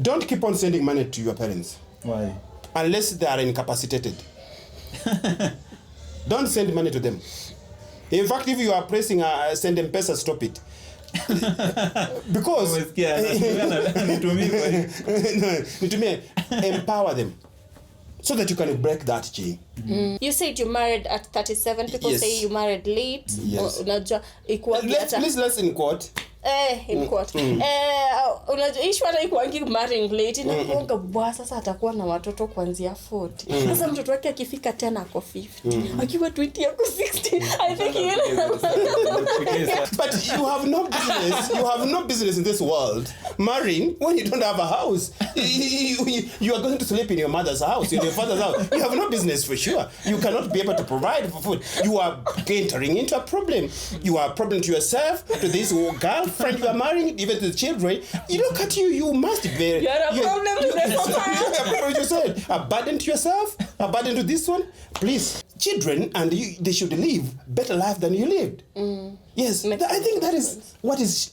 don't keep on sending money to your parents. Why? Unless they are incapacitated. Don't send money to them. In fact, if you are pressing send M-Pesa, stop it. Because empower them so that you can break that chain. You said you married at 37. People say you married late. Yes. Let's in court. In court. Unajua ikuangi marrying late inakuanga bwa sasa atakuwa na watoto kuanzia 40. Sasa mtoto wake akifika 10 ako 50. Akiwa 20 ako 60. I think But you have no business. You have no business in this world marrying when you don't have a house. You are going to sleep in your mother's house, in your father's house. You have no business for sure. You cannot be able to provide for food. You are entering into a problem. You are a problem to yourself, to this girlfriend you are marrying, even to the children. You look at you, you must be. You're a problem to the society. A burden to yourself, a burden to this one. Please, children, and they should live better life than you lived. Yes, I think that is what is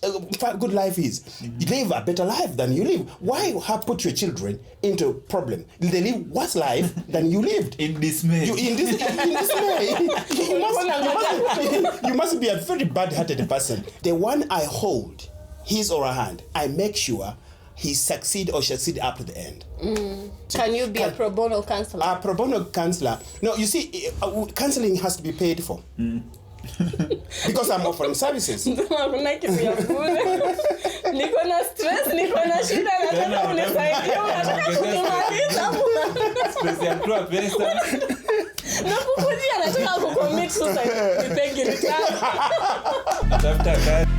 good life is. You live a better life than you live. Why have put your children into a problem? They live worse life than you lived. In dismay. In dismay. You must be a very bad-hearted person. The one I hold, his or her hand, I make sure he succeed or succeed up to the end. Can you be a pro bono counselor? A pro bono counselor. No, you see, counseling has to be paid for. Because I'm offering services. Hakuna kitu ya bure. Niko na stress, niko na shida, nataka unisaidia, nataka kunimaliza. Stress ya mtu pesa. Na kukujia nataka kucommit suicide. Nipenge retire. Tafuta kazi.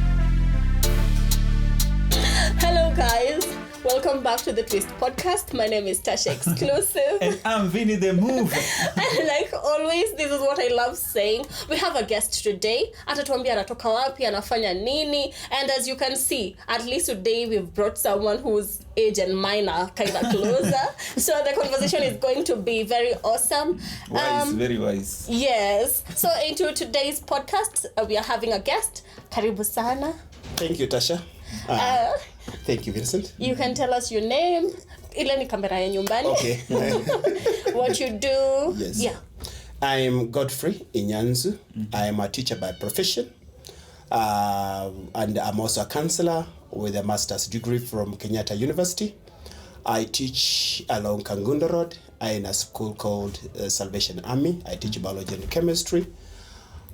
Hello guys. Welcome back to the Twist podcast. My name is Tasha Xclusive. And I'm Vinny the Moove. And like always, this is what I love saying. We have a guest today. Atatuambia anatoka wapi, anafanya nini. And as you can see, at least today we've brought someone whose age and mine are kind of closer. So the conversation is going to be very awesome. Wise, very wise. Yes. So into today's podcast, we are having a guest. Karibu sana. Thank you, Tasha. Thank you, Vincent. You can tell us your name. Ile ni kamera ya nyumbani. Okay. What you do. Yes. Yeah. I'm Godfrey Iyanzu. I am a teacher by profession. And I'm also a counselor with a master's degree from Kenyatta University. I teach along Kangundo Road in a school called Salvation Army. I teach biology and chemistry.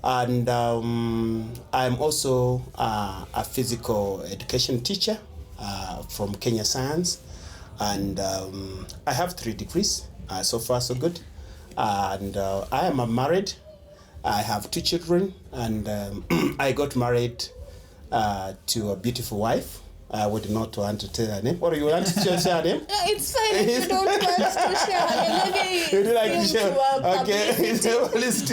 And I'm also a physical education teacher from Kenya Science. And I have 3 degrees. So far, so good. And I am married. I have 2 children. And I got married to a beautiful wife. I would not want to tell her name. Or you want to share her name? No, it's fine if you don't want to share her name. Maybe you do like to share. Okay.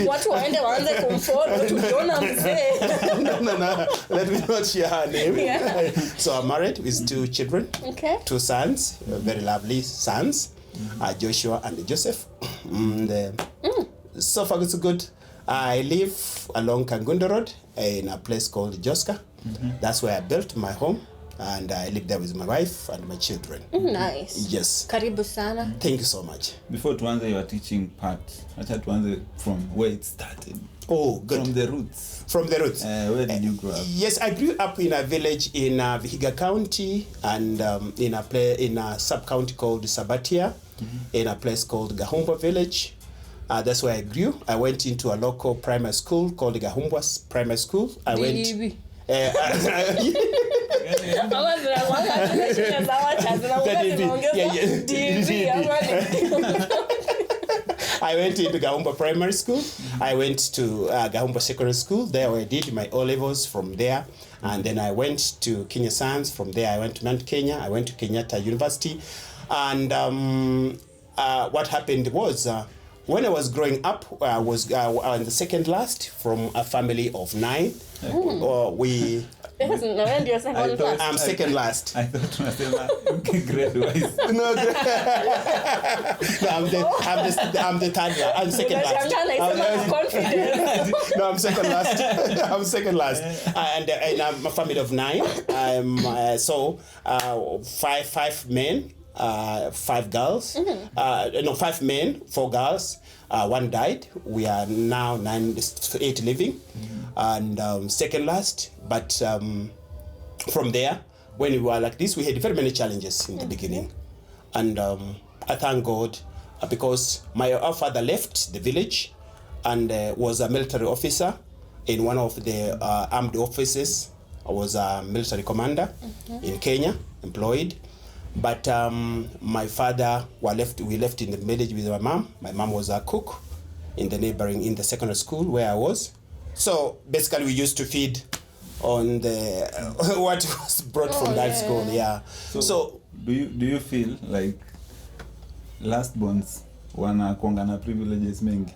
Watu waende waanze kumfollow tukiona mzee. No. Let me not share her name. Yeah. So I'm married with 2 children. Okay. 2 sons, very lovely sons, Joshua and Joseph. So far it's good. I live along Kangundo Road in a place called Joska. That's where I built my home. And I live there with my wife and my children. Nice. Yes. Karibu sana. Thank you so much. Before tuanze your teaching part, acha tuanze from where it started. Oh, good. From the roots. From the roots. Where did you grow up? Yes, I grew up in a village in Vihiga County and in a sub-county called Sabatia, in a place called Gahumba Village. That's where I grew. I went into a local primary school called Gahumbwa Primary School. I went. I went into Gahumba Primary School. I went to Gahumba Secondary School. There I did my O-levels from there. And then I went to Kenya Science. From there I went to Mount Kenya. I went to Kenyatta University. And what happened was when I was growing up, I was in the second last from a family of 9. We. Yes, no, and you're second last. I'm second last. I thought unasema grade wise. No, I'm the third last. I'm second last. No, I'm second last. I'm second last. And I'm a family of 9. I'm five men, 5 girls. 5 men, 4 girls. 1 died. We are now 8 living, and second last. But from there, when we were like this, we had very many challenges in the beginning, and I thank God because our father left the village and was a military officer in one of the armed offices. I was a military commander in Kenya, employed. But my father, we left in the village with my mom. My mom was a cook in the secondary school where I was. So basically we used to feed on the what was brought from that school. Yeah. So do you feel like last borns wanakuanga na privileges mengi?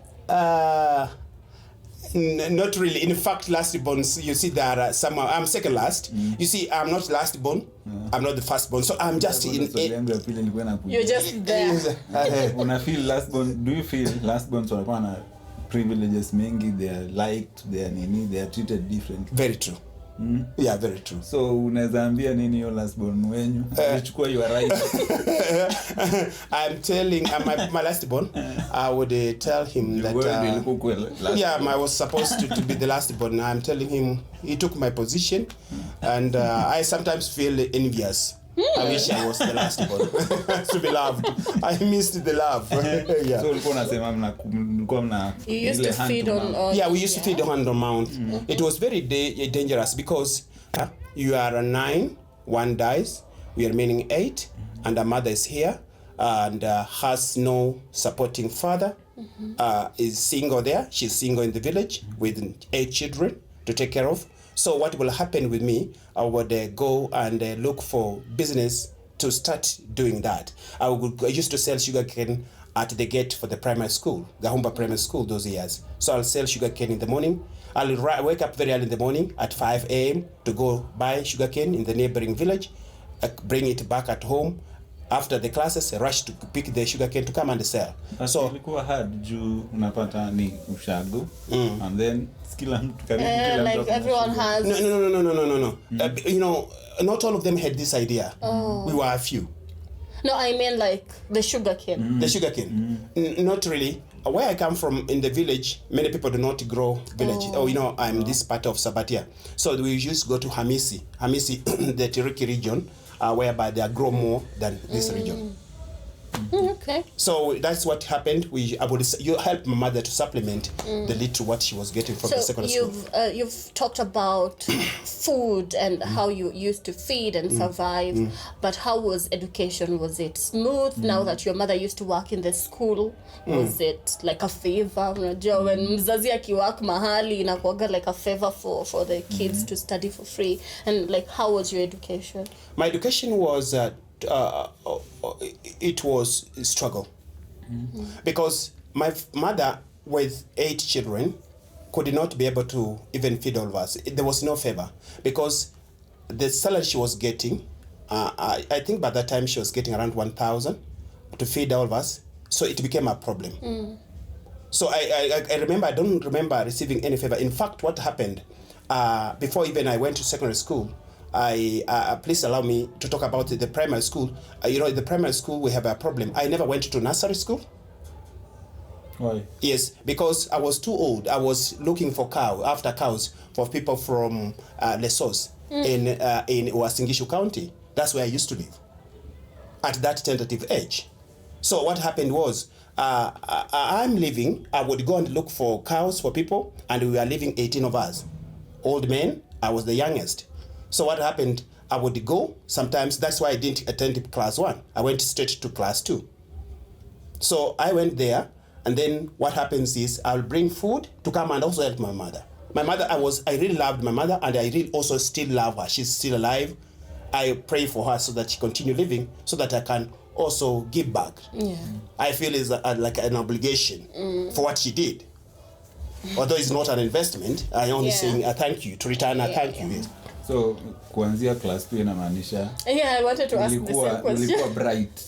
Not really. In fact, last borns, you see there are some. I'm second last. You see, I'm not last born. I'm not the first born. So I'm just in. You're just there. Una feel last born? Do you feel last borns wanakuwa na privileges mengi? They are liked. They are treated differently. Very true. Yeah, very true. So unaweza ambia nini yo last born wenyu? Alichukua your right. I'm telling my last born, I would tell him that I was supposed to be the last born. I'm telling him he took my position, and I sometimes feel envious. I wish I was the last born to be loved. I missed the love. Yeah. So ulikuwa unasema mlikuwa mna you used to feed on yeah, we used to feed on the mount. It was very dangerous because you are 9, 1 dies, we are remaining 8, and the mother is here and has no supporting father. Is single there. She's single in the village with 8 children to take care of. So what will happen with me, I would go and look for business to start doing that. I used to sell sugarcane at the gate for the primary school, Gahumba Primary School those years. So I'll sell sugarcane in the morning. I'll wake up very early in the morning at 5 a.m. to go buy sugarcane in the neighboring village, bring it back at home. After the classes, rush to pick the sugarcane to come and sell. So ilikuwa hard juu unapata ni ushago and then kila like everyone has no. You know, not all of them had this idea. We were a few. No, I mean like the sugarcane. The sugarcane. Not really. Where I come from in the village, many people do not grow village. I'm this part of Sabatia. So we used to go to Hamisi, the Tiriki region, whereby they grow more than this region. Okay. So that's what happened. You help my mother to supplement the little what she was getting from the secondary school. You've talked about food and how you used to feed and survive, but how was education? Was it smooth now that your mother used to work in the school? Was it like a favor? Unajua when mzazi akiwork mahali inakuwaga like a favor for the kids to study for free, and like how was your education? My education was it was a struggle because my mother with 8 children could not be able to even feed all of us. There was no favor because the salary she was getting, I think by that time she was getting around 1,000 to feed all of us, so it became a problem. So I remember, I don't remember receiving any favor. In fact, what happened before even I went to secondary school, please allow me to talk about the primary school. In the primary school we have a problem. I never went to nursery school. Why? Yes, because I was too old. I was looking for cows for people from Lesos in Wasingishu County. That's where I used to live at that tentative age. So what happened was I'm living. I would go and look for cows for people, and we were living 18 of us, old men. I was the youngest. So what happened, I would go sometimes. That's why I didn't attend class 1. I went straight to class 2. So I went there, and then what happens is I'll bring food to come and also help my mother. My mother, I really loved my mother, and I really also still love her. She's still alive. I pray for her so that she continue living, so that I can also give back. Yeah. I feel is like an obligation for what she did. Although it's not an investment, I only saying a thank you, to return a thank you. Yes. So kuanzia class 2 inamaanisha Yeah, I wanted to ask the same question. Ulikuwa bright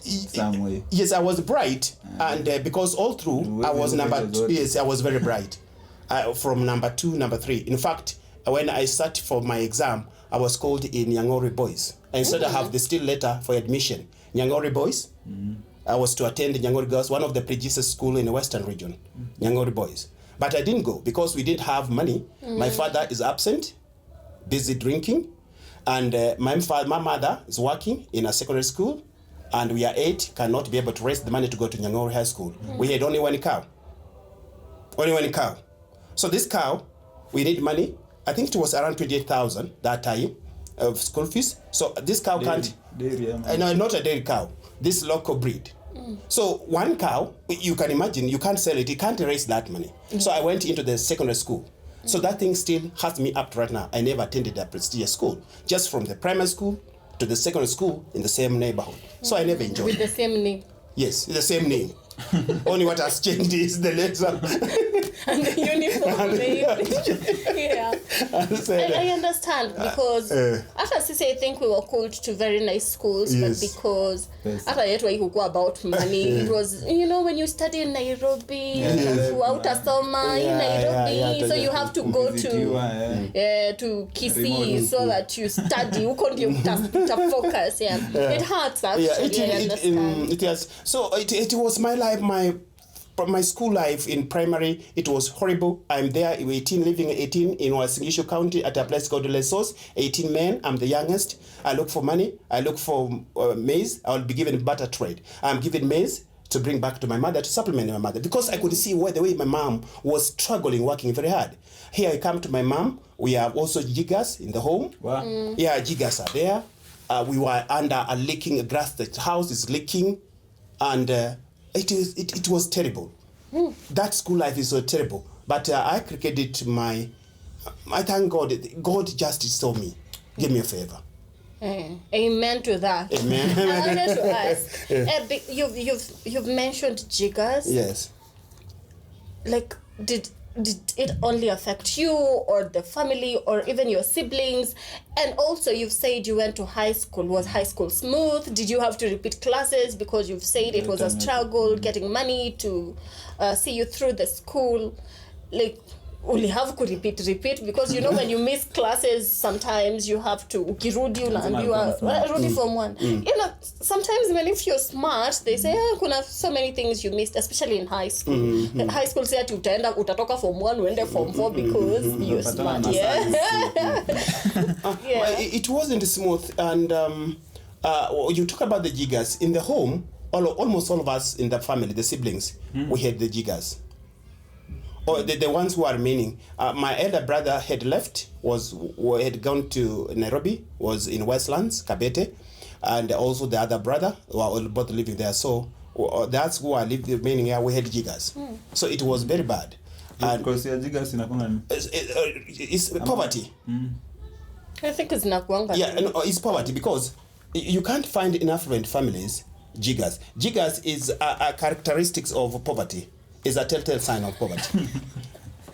some way. Yes, I was bright, and because all through I was number 2. Yes, I was very bright. From number 2, number 3. In fact, when I sat for my exam, I was called in Nyang'ori Boys. I instead have the still letter for admission. Nyang'ori Boys. I was to attend Nyang'ori Girls, one of the prestigious school in the Western region. Nyang'ori Boys. But I didn't go because we didn't have money. My father is absent, busy drinking, and my mother is working in a secondary school, and we are 8, cannot be able to raise the money to go to Nyang'ori High School. We had only one cow. Only one cow. So this cow, we need money. I think it was around 28,000 that time of school fees. So this cow can't. No, not a dairy cow. This local breed. So one cow, you can imagine, you can't sell it. You can't raise that money. So I went into the secondary school. So that thing still has me up to right now. I never attended a prestigious school. Just from the primary school to the secondary school in the same neighborhood. So I never enjoyed it. With the same name. Yes, the same name. Only what has changed is the letter. And the uniform, maybe. Yeah. I understand because after CC, I think we were called to very nice schools, but because after it was about money, it was, you know, when you study in Nairobi, throughout a summer in Nairobi, so you have to go to Kisii so that you study, you can't focus. It hurts actually. It has. So it was my life, my school life in primary. It was horrible. I'm there, 18, living 18 in Wasingishu County at a place called Lesos. 18 men. I'm the youngest. I look for money. I look for maize. I'll be given butter trade. I'm given maize to bring back to my mother, to supplement my mother, because I could see the way my mom was struggling, working very hard. Here I come to my mom. We have also jiggers in the home. Wow. Yeah, jiggers are there. We were under a leaking grass. The house is leaking, and it was terrible. That school life is so terrible. But I credited I thank God. God just saw me, gave me a favor. Amen to that. Amen. I wanted to ask. You've mentioned jiggers. Yes. Like, did it only affect you or the family or even your siblings? And also, you've said you went to high school. Was high school smooth? Did you have to repeat classes because you've said it was a struggle getting money to see you through the school? Like, only have to repeat because you know when you miss classes, sometimes you have to ukirudi unaambiwa rudi form 1. You know, sometimes even if you're smart, they say kuna so many things you missed, especially in high school. High school say utatoka form 1 uende form 4 because you're smart. It wasn't smooth, and you talk about the jiggers in the home. Almost all of us in the family, the siblings, we had the jiggers. Or the ones who are remaining. My elder brother had left, had gone to Nairobi, was in Westlands, Kabete, and also the other brother, who are both living there. So that's who are remaining here. We had jiggers. So it was very bad. Because jiggers it's poverty. I think it's nakuanga. Yeah, no, it's poverty because you can't find in affluent families jiggers. Jiggers is a characteristics of poverty. Is a telltale sign of poverty.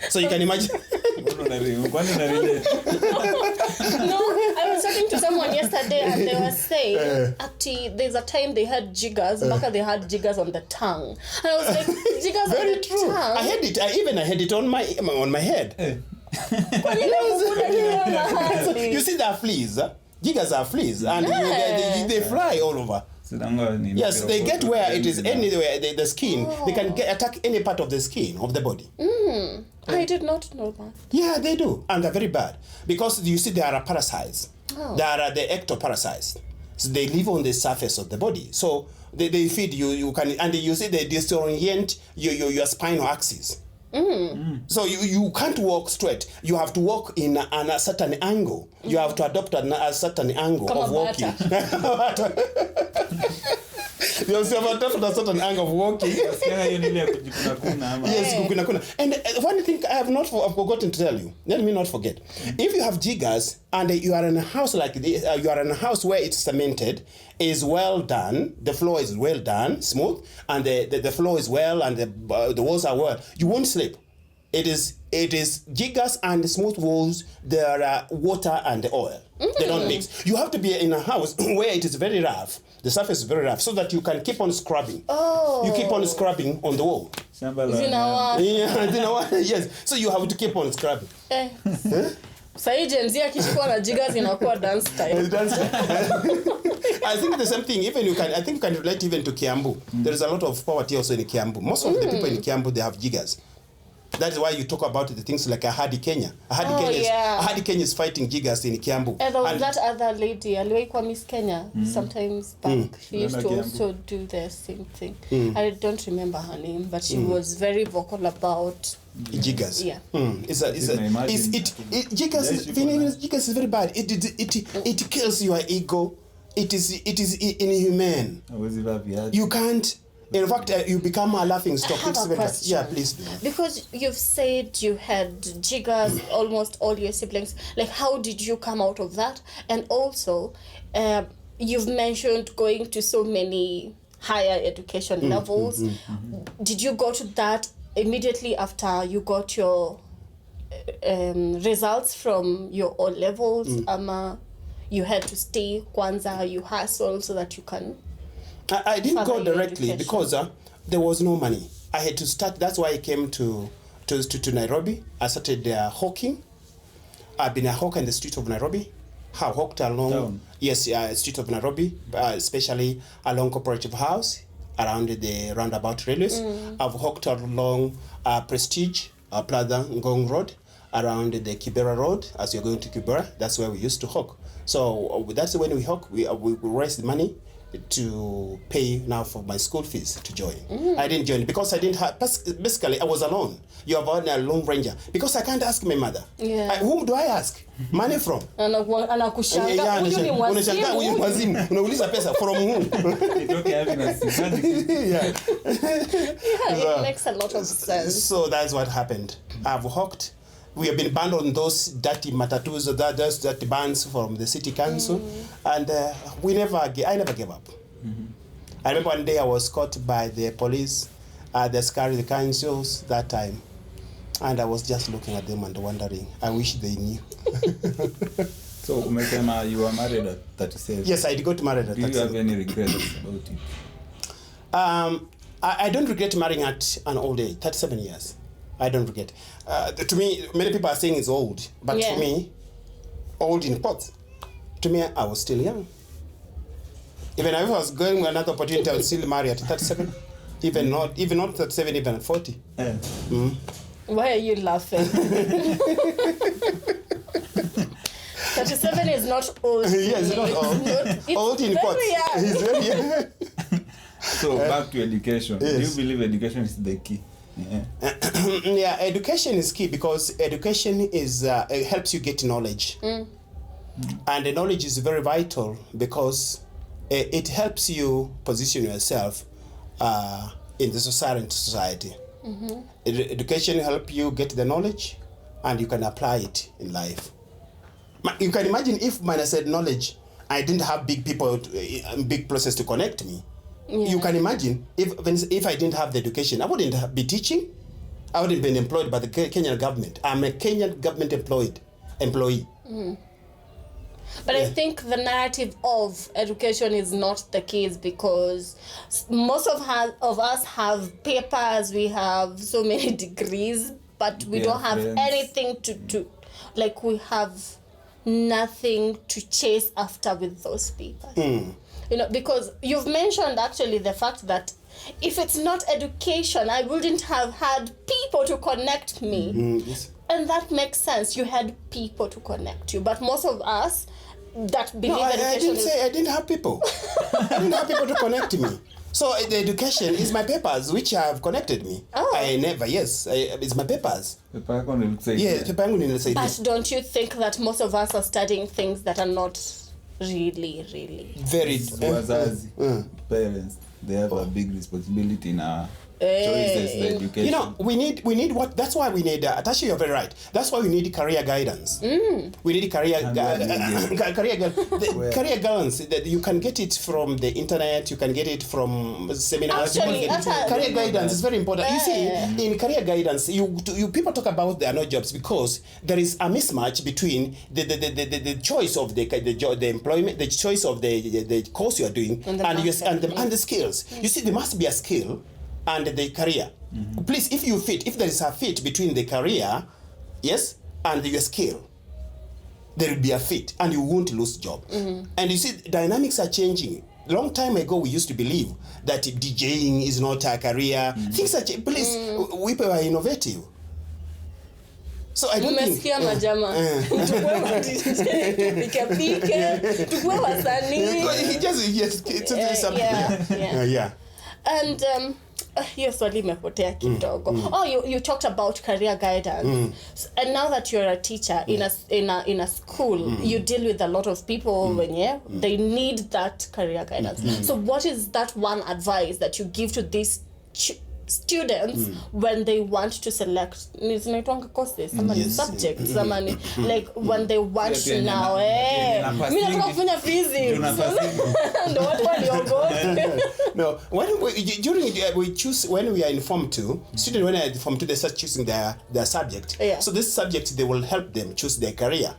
So you can imagine. No, I was talking to someone yesterday and they were saying, actually, there's a time they had jiggers, they had jiggers on the tongue. And I was like, jiggers very on the true. tongue? I had it. I had it on my head. You see, there are fleas. Jiggers are fleas, and they fly all over. Yes, they get where it is anywhere, the skin. They can attack any part of the skin of the body. I did not know that. Yeah, they do. And they're very bad. Because you see, there are parasites. There are the ectoparasites. So they live on the surface of the body. So they feed you can, and you see they disorient your spinal axis. So you can't walk straight. You have to walk in a certain angle. You have to adopt a certain angle of walking. You have adopted a certain angle of walking. Yes, kuna. And one thing I've forgotten to tell you. Let me not forget. If you have jiggers and you are in a house like this, you are in a house where it's cemented, is well done, the floor is well done, smooth, and the floor is well, and the walls are well, you won't sleep. It is jiggers and smooth walls. There are water and oil. They don't mix. You have to be in a house where it is very rough. The surface is very rough, so that you can keep on scrubbing. Oh. You keep on scrubbing on the wall. Yes. So you have to keep on scrubbing. Sai Jenzi akishikwa na jiggers inakuwa dance time. I think the same thing. Even I think you can relate even to Kiambu. There is a lot of poverty also in Kiambu. Most of the people in Kiambu, they have jiggers. That is why you talk about the things like a Hardy Kenya. A Hardy Kenya is fighting jiggers in Kiambu. And there was that other lady, aliwahi Miss Kenya, sometimes back. She used to also do the same thing. I don't remember her name, but she was very vocal about jiggers. Yeah. Jiggers is very bad. It kills your ego. It is inhumane. You can't. In fact, you become a laughing stock. I have a question. Yeah, please. Because you've said you had jiggers, almost all your siblings. Like, how did you come out of that? And also, you've mentioned going to so many higher education levels. Did you go to that immediately after you got your results from your O levels? You had to stay kwanza, you hustle so that you can... I didn't go directly because there was no money. I had to start. That's why I came to Nairobi. I started hawking. I've been a hawker in the street of Nairobi. I hawked along street of Nairobi, especially along Cooperative House, around the roundabout railways. I've hawked along Prestige, Plaza Ngong Road, around the Kibera Road. As you're going to Kibera, that's where we used to hawk. So that's when we hawk. We raised money to pay now for my school fees to join. I didn't join because I didn't have, basically I was alone. You are a lone ranger because I can't ask my mother. Whom do I ask money from? Anakushanga huyu mwazimu unauliza pesa from whom? It makes a lot of sense. So that's what happened. I've hawked. We have been banned on those dirty matatus, those dirty bans from the city council, and I never gave up. I remember one day I was caught by the police, the councils that time, and I was just looking at them and wondering, I wish they knew. So, umesema you were married at 37. Yes, I got married at 37. Do you have any regrets about it? I don't regret marrying at an old age, 37 years. I don't regret. To me, many people are saying it's old, but to me, old in quotes. To me, I was still young. Even if I was going with another opportunity, I would still marry at 37. Even not 37, even at 40. Why are you laughing? 37 is not old. Yes, it's not old. It's old in quotes. He's very young. So back to education. Yes. Do you believe education is the key? Education is key because education is helps you get knowledge, and the knowledge is very vital because it helps you position yourself in the society. Education helps you get the knowledge, and you can apply it in life. You can imagine if when I said knowledge, I didn't have big people, big process to connect me. You can imagine if I didn't have the education, I wouldn't be teaching. I wouldn't been employed by the Kenyan government. I'm a Kenyan government employee. But I think the narrative of education is not the case because most of us have papers, we have so many degrees, but we don't have anything to like we have nothing to chase after with those papers. You know, because you've mentioned actually the fact that if it's not education, I wouldn't have had people to connect me. Yes. And that makes sense. You had people to connect you. But most of us that believe education I didn't have people. I didn't have people to connect me. So the education is my papers which have connected me. It's my papers. But don't you think that most of us are studying things that are not really very parents? they have a big responsibility in our choices, the education. You know, we need what. That's why we need. Tasha, you're very right. That's why we need career guidance. We need career career guidance. That you can get it from the internet. You can get it from seminars. Actually, career guidance is very important. You see, in career guidance, you people talk about there are no jobs because there is a mismatch between the choice of the employment, the choice of the course you are doing, and the skills. You see, there must be a skill and the career. Please, if there is a fit between the career, yes, and your skill, there will be a fit and you won't lose job. And you see, dynamics are changing. Long time ago, we used to believe that DJing is not a career. Things are changing. Please, we were innovative. So I don't think... majama. Tukue pike, tukue wasanii. Yeah. And hiyo swali imepotea kidogo. You talked about career guidance. And now that you're a teacher in a school, you deal with a lot of people when they need that career guidance. So what is that one advice that you give to these students when they want to select courses, subjects, like when they want to now mimi nataka kufanya physics ndio watu waliogopa. No, when we choose, when we are informed to students, when they are informed to, they start choosing their subject. So this subject, they will help them choose their career.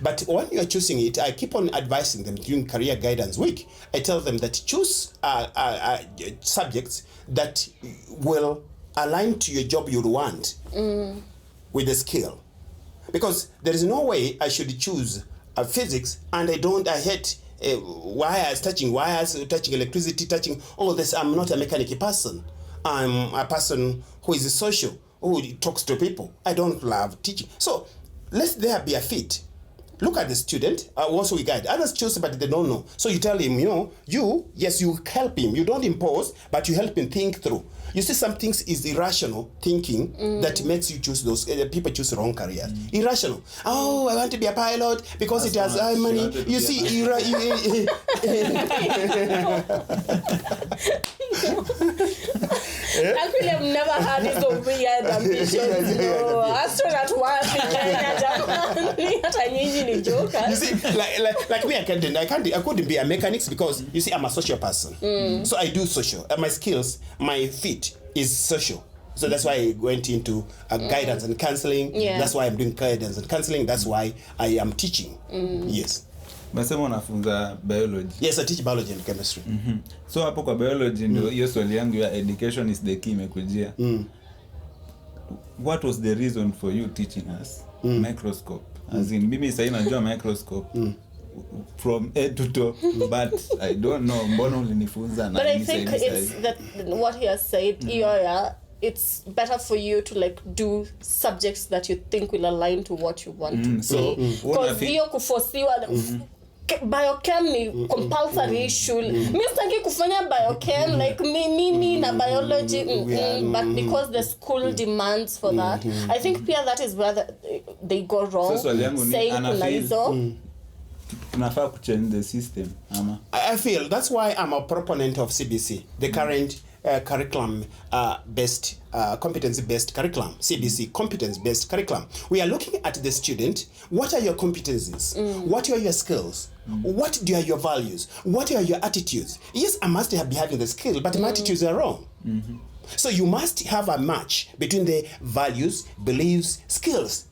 But when you are choosing it, I keep on advising them during career guidance week. I tell them that choose subjects that will align to your job you want with the skill. Because there is no way I should choose physics and I hate wires, touching electricity, touching all this. I'm not a mechanical person. I'm a person who is social, who talks to people. I don't love teaching. So let there be a fit. Look at the student, also we guide. Others choose, but they don't know. So you tell him, you help him. You don't impose, but you help him think through. You see, some things is irrational thinking that makes you choose those. People choose wrong careers. Irrational. Oh, I want to be a pilot because it has money. You see, Actually, I've never had this weird ambitions. No, astronaut wapi Kenya jamani, hata nyinyi ni jokers. You see, like me, I couldn't be a mechanic because you see, I'm a social person. So I do social. My skills, my fit is social. So that's why I went into guidance and counseling. That's why I'm doing guidance and counseling. That's why I am teaching. Yes. Masema unafunza biology. Yes, I teach biology and chemistry. So hapo kwa biology ndio hiyo swali yangu ya education is the key imekujia. What was the reason for you teaching us microscope? As in mimi sasa najua microscope from head to toe, but I don't know mbona ulinifunza na. But I think it's that what he has said, it's better for you to like do subjects that you think will align to what you want to say. Because hiyo kuforsiwa biochem ni compulsory shule. Mimi sitaki kufanya biochem like mimi na biology but because the school demands for that. I think pia that is where they go wrong. Saying kuna hizo tunafaa kuchange the system ama. I feel that's why I'm a proponent of CBC, the current curriculum based competency based curriculum, CBC, competence based curriculum. We are looking at the student. What are your competencies? What are your skills? What are your values? What are your attitudes? Yes, I must be having the skill, but my attitudes are wrong. So you must have a match between the values, beliefs, skills.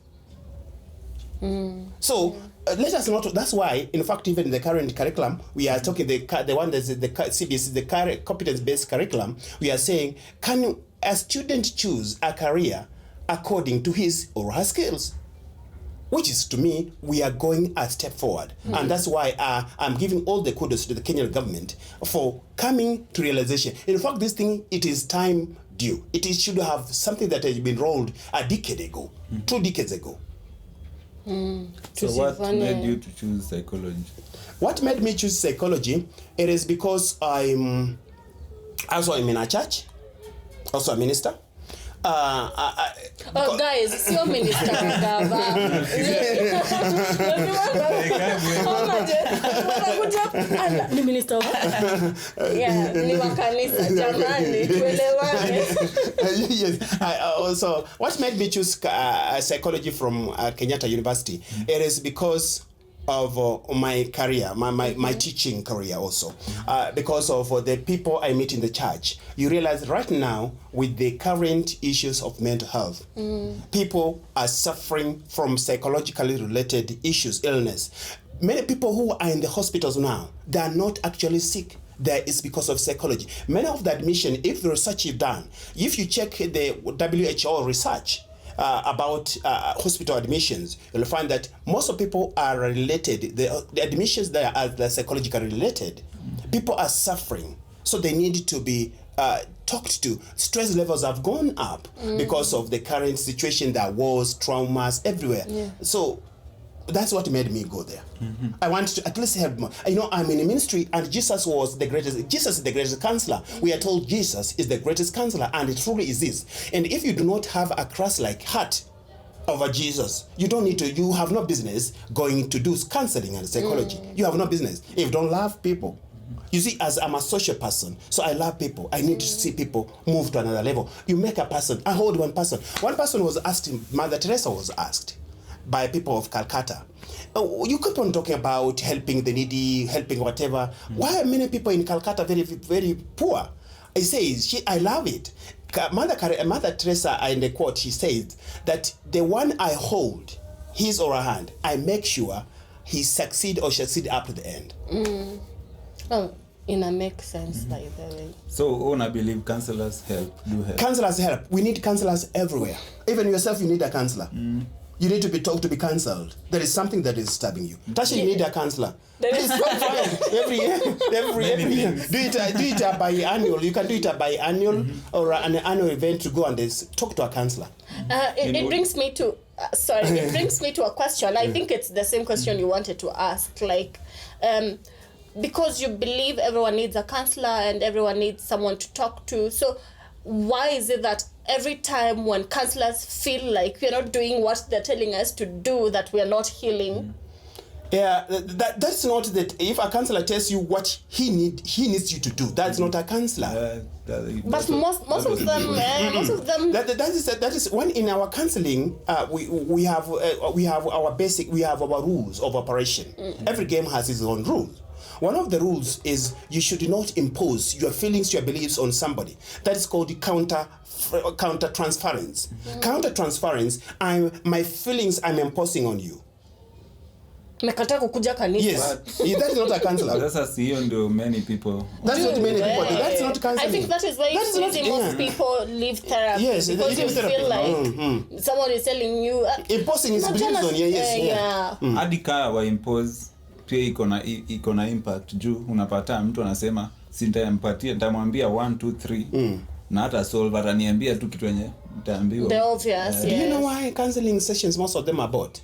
So let us not. That's why, in fact, even in the current curriculum, we are talking the one that's the CBC, the competence-based curriculum. We are saying, can a student choose a career according to his or her skills? Which is, to me, we are going a step forward. And that's why I'm giving all the kudos to the Kenyan government for coming to realization. In fact, this thing, it is time due. It should have something that has been rolled a decade ago, 2 decades ago. So what made you to choose psychology? What made me choose psychology? It is because I'm in a church, also a minister. Oh guys, sio minister gava. Ni minister. Yeah, ni wa kanisa jamani, tuelewane. Yes. Also, what made me choose psychology from Kenyatta University? It is because of my career, my teaching career also. Because of the people I meet in the church. You realize right now, with the current issues of mental health, people are suffering from psychologically related issues, illness. Many people who are in the hospitals now, they are not actually sick. That is because of psychology. Many of the admission, if the research is done, if you check the WHO research, about hospital admissions, you'll find that most of people are related. The admissions there are psychologically related. People are suffering, so they need to be talked to. Stress levels have gone up because of the current situation. There are wars, traumas everywhere. Yeah. So that's what made me go there. I want to at least help more. You know, I'm in a ministry, and Jesus was the greatest. Jesus is the greatest counselor. We are told Jesus is the greatest counselor, and it truly is this. And if you do not have a Christ-like heart over Jesus, you don't need to. You have no business going to do counseling and psychology. You have no business if you don't love people. You see, as I'm a social person, so I love people. I need to see people move to another level. You make a person. I hold one person. One person was asked. Mother Teresa was asked by people of Calcutta. You keep on talking about helping the needy, helping whatever. Why are many people in Calcutta very, very poor? He says, I love it. Mother Teresa, in the quote, she says that the one I hold, his or her hand, I make sure he succeed or succeed up to the end. Oh, makes sense by the way. So, I believe counselors do help. Counselors help. We need counselors everywhere. Even yourself, you need a counselor. You need to be taught to be counseled. There is something that is disturbing you. Tasha, you need a counselor. Please come find every year. Do it by annual. You can do it by annual or an annual event to go and talk to a counselor. It brings me to it brings me to a question. I think it's the same question you wanted to ask. Like, because you believe everyone needs a counselor and everyone needs someone to talk to. So why is it that every time when counselors feel like we're not doing what they're telling us to do, that we're not healing? Yeah, that's not that. If a counselor tells you what he needs you to do, that's not a counselor. But most of them, that is when in our counseling we have our rules of operation. Every game has its own rules. One of the rules is you should not impose your feelings, your beliefs on somebody. That is called the counter transference. Counter transference, my feelings I'm imposing on you. Yes, that is not a counselor. Many people. That's what many people do. That's not counseling. I think that is why most people leave therapy. Yes, because you feel like someone is telling you imposing his beliefs on you. Yes, Adika wa impose pia iko na impact juu unapata mtu anasema nitamwambia 1 2 3 na hata solve ataniambia tu kitu yenye nitaambiwa. The obvious. Do you know why counseling sessions most of them are bought?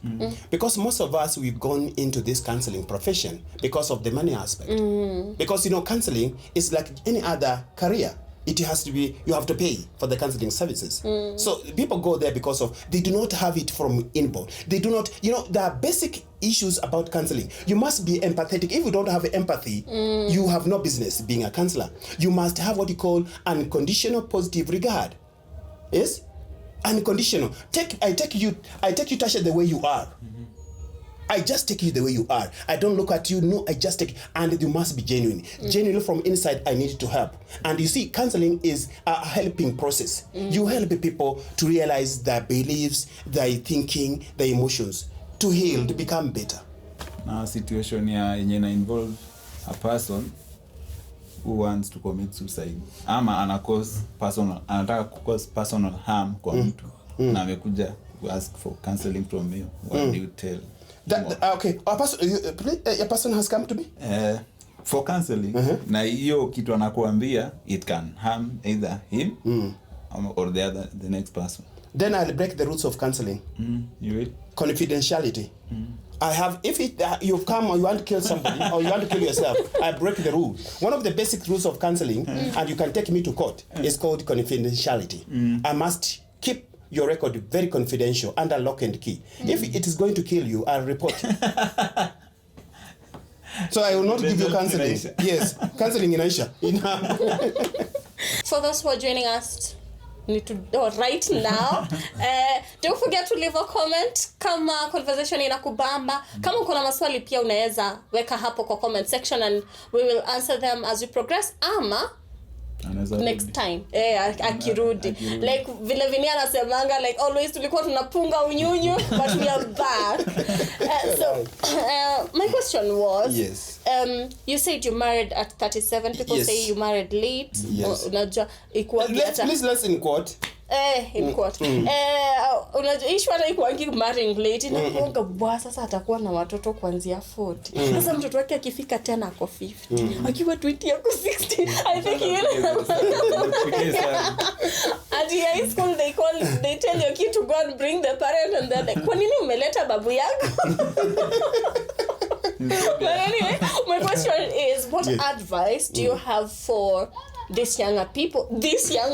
Because most of us we've gone into this counseling profession because of the money aspect. Because counseling is like any other career. It has to be, you have to pay for the counseling services. So people go there because they do not have it from inborn. They do not, there are basic issues about counseling. You must be empathetic. If you don't have empathy, you have no business being a counselor. You must have what you call unconditional positive regard. Yes? Unconditional. I take you, Tasha, the way you are. I just take you the way you are. I don't look at you. No, I just take. And you must be genuine. Genuinely from inside, I need to help. And you see, counseling is a helping process. You help people to realize their beliefs, their thinking, their emotions, to heal, to become better. Now, situation yenye na involve a person who wants to commit suicide. Ama anataka cause personal harm kwa mtu. Na amekuja to ask for counseling from you. What do you tell? Okay, a person has come to me for counseling. Na hiyo kitu anakuambia, it can harm either him or the next person. Then I'll break the rules of counseling. You will? Confidentiality. If you've come or you want to kill somebody or you want to kill yourself, I break the rules. One of the basic rules of counseling, and you can take me to court, is called confidentiality. I must keep your record very confidential under lock and key. If it is going to kill you, I'll report you. So I will not give you counseling. Yes, counseling in Aisha. For those who are joining us right now, don't forget to leave a comment kama conversation inakubamba. Kama uko na maswali pia unaweza weka hapo kwa comment section and we will answer them as we progress. Ama next time akirudi like vile Vinny anasemanga like always tulikuwa tunapunga unyunyu but we are back. So my question was, yes, you said you married at 37. People yes. say you married late. Yes. Unajua ikuagi hata let's in quote. In quote. Unajua ishwara ikuangi marrying late inakuanga bwa sasa atakuwa na watoto kuanzia 40. Sasa mtoto wake akifika 10 ako 50. Akiwa 20 ako 60. I think at high school they tell your kid to go and bring the parent and they're like, kwa nini umeleta babu yako? But anyway, my question is, what advice do you have for these younger people, this young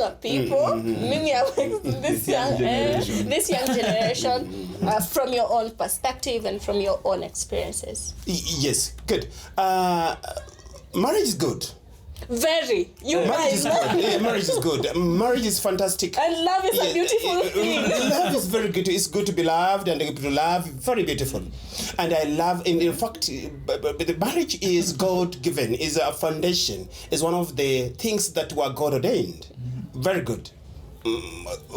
generation from your own perspective and from your own experiences? Yes, good. Marriage is good. Very. Marriage is good. Yeah, marriage is good. Marriage is fantastic. And love is a beautiful thing. Love is very good. It's good to be loved and to love. Very beautiful. And I love, in fact, the marriage is God-given, is a foundation, is one of the things that were God-ordained. Very good.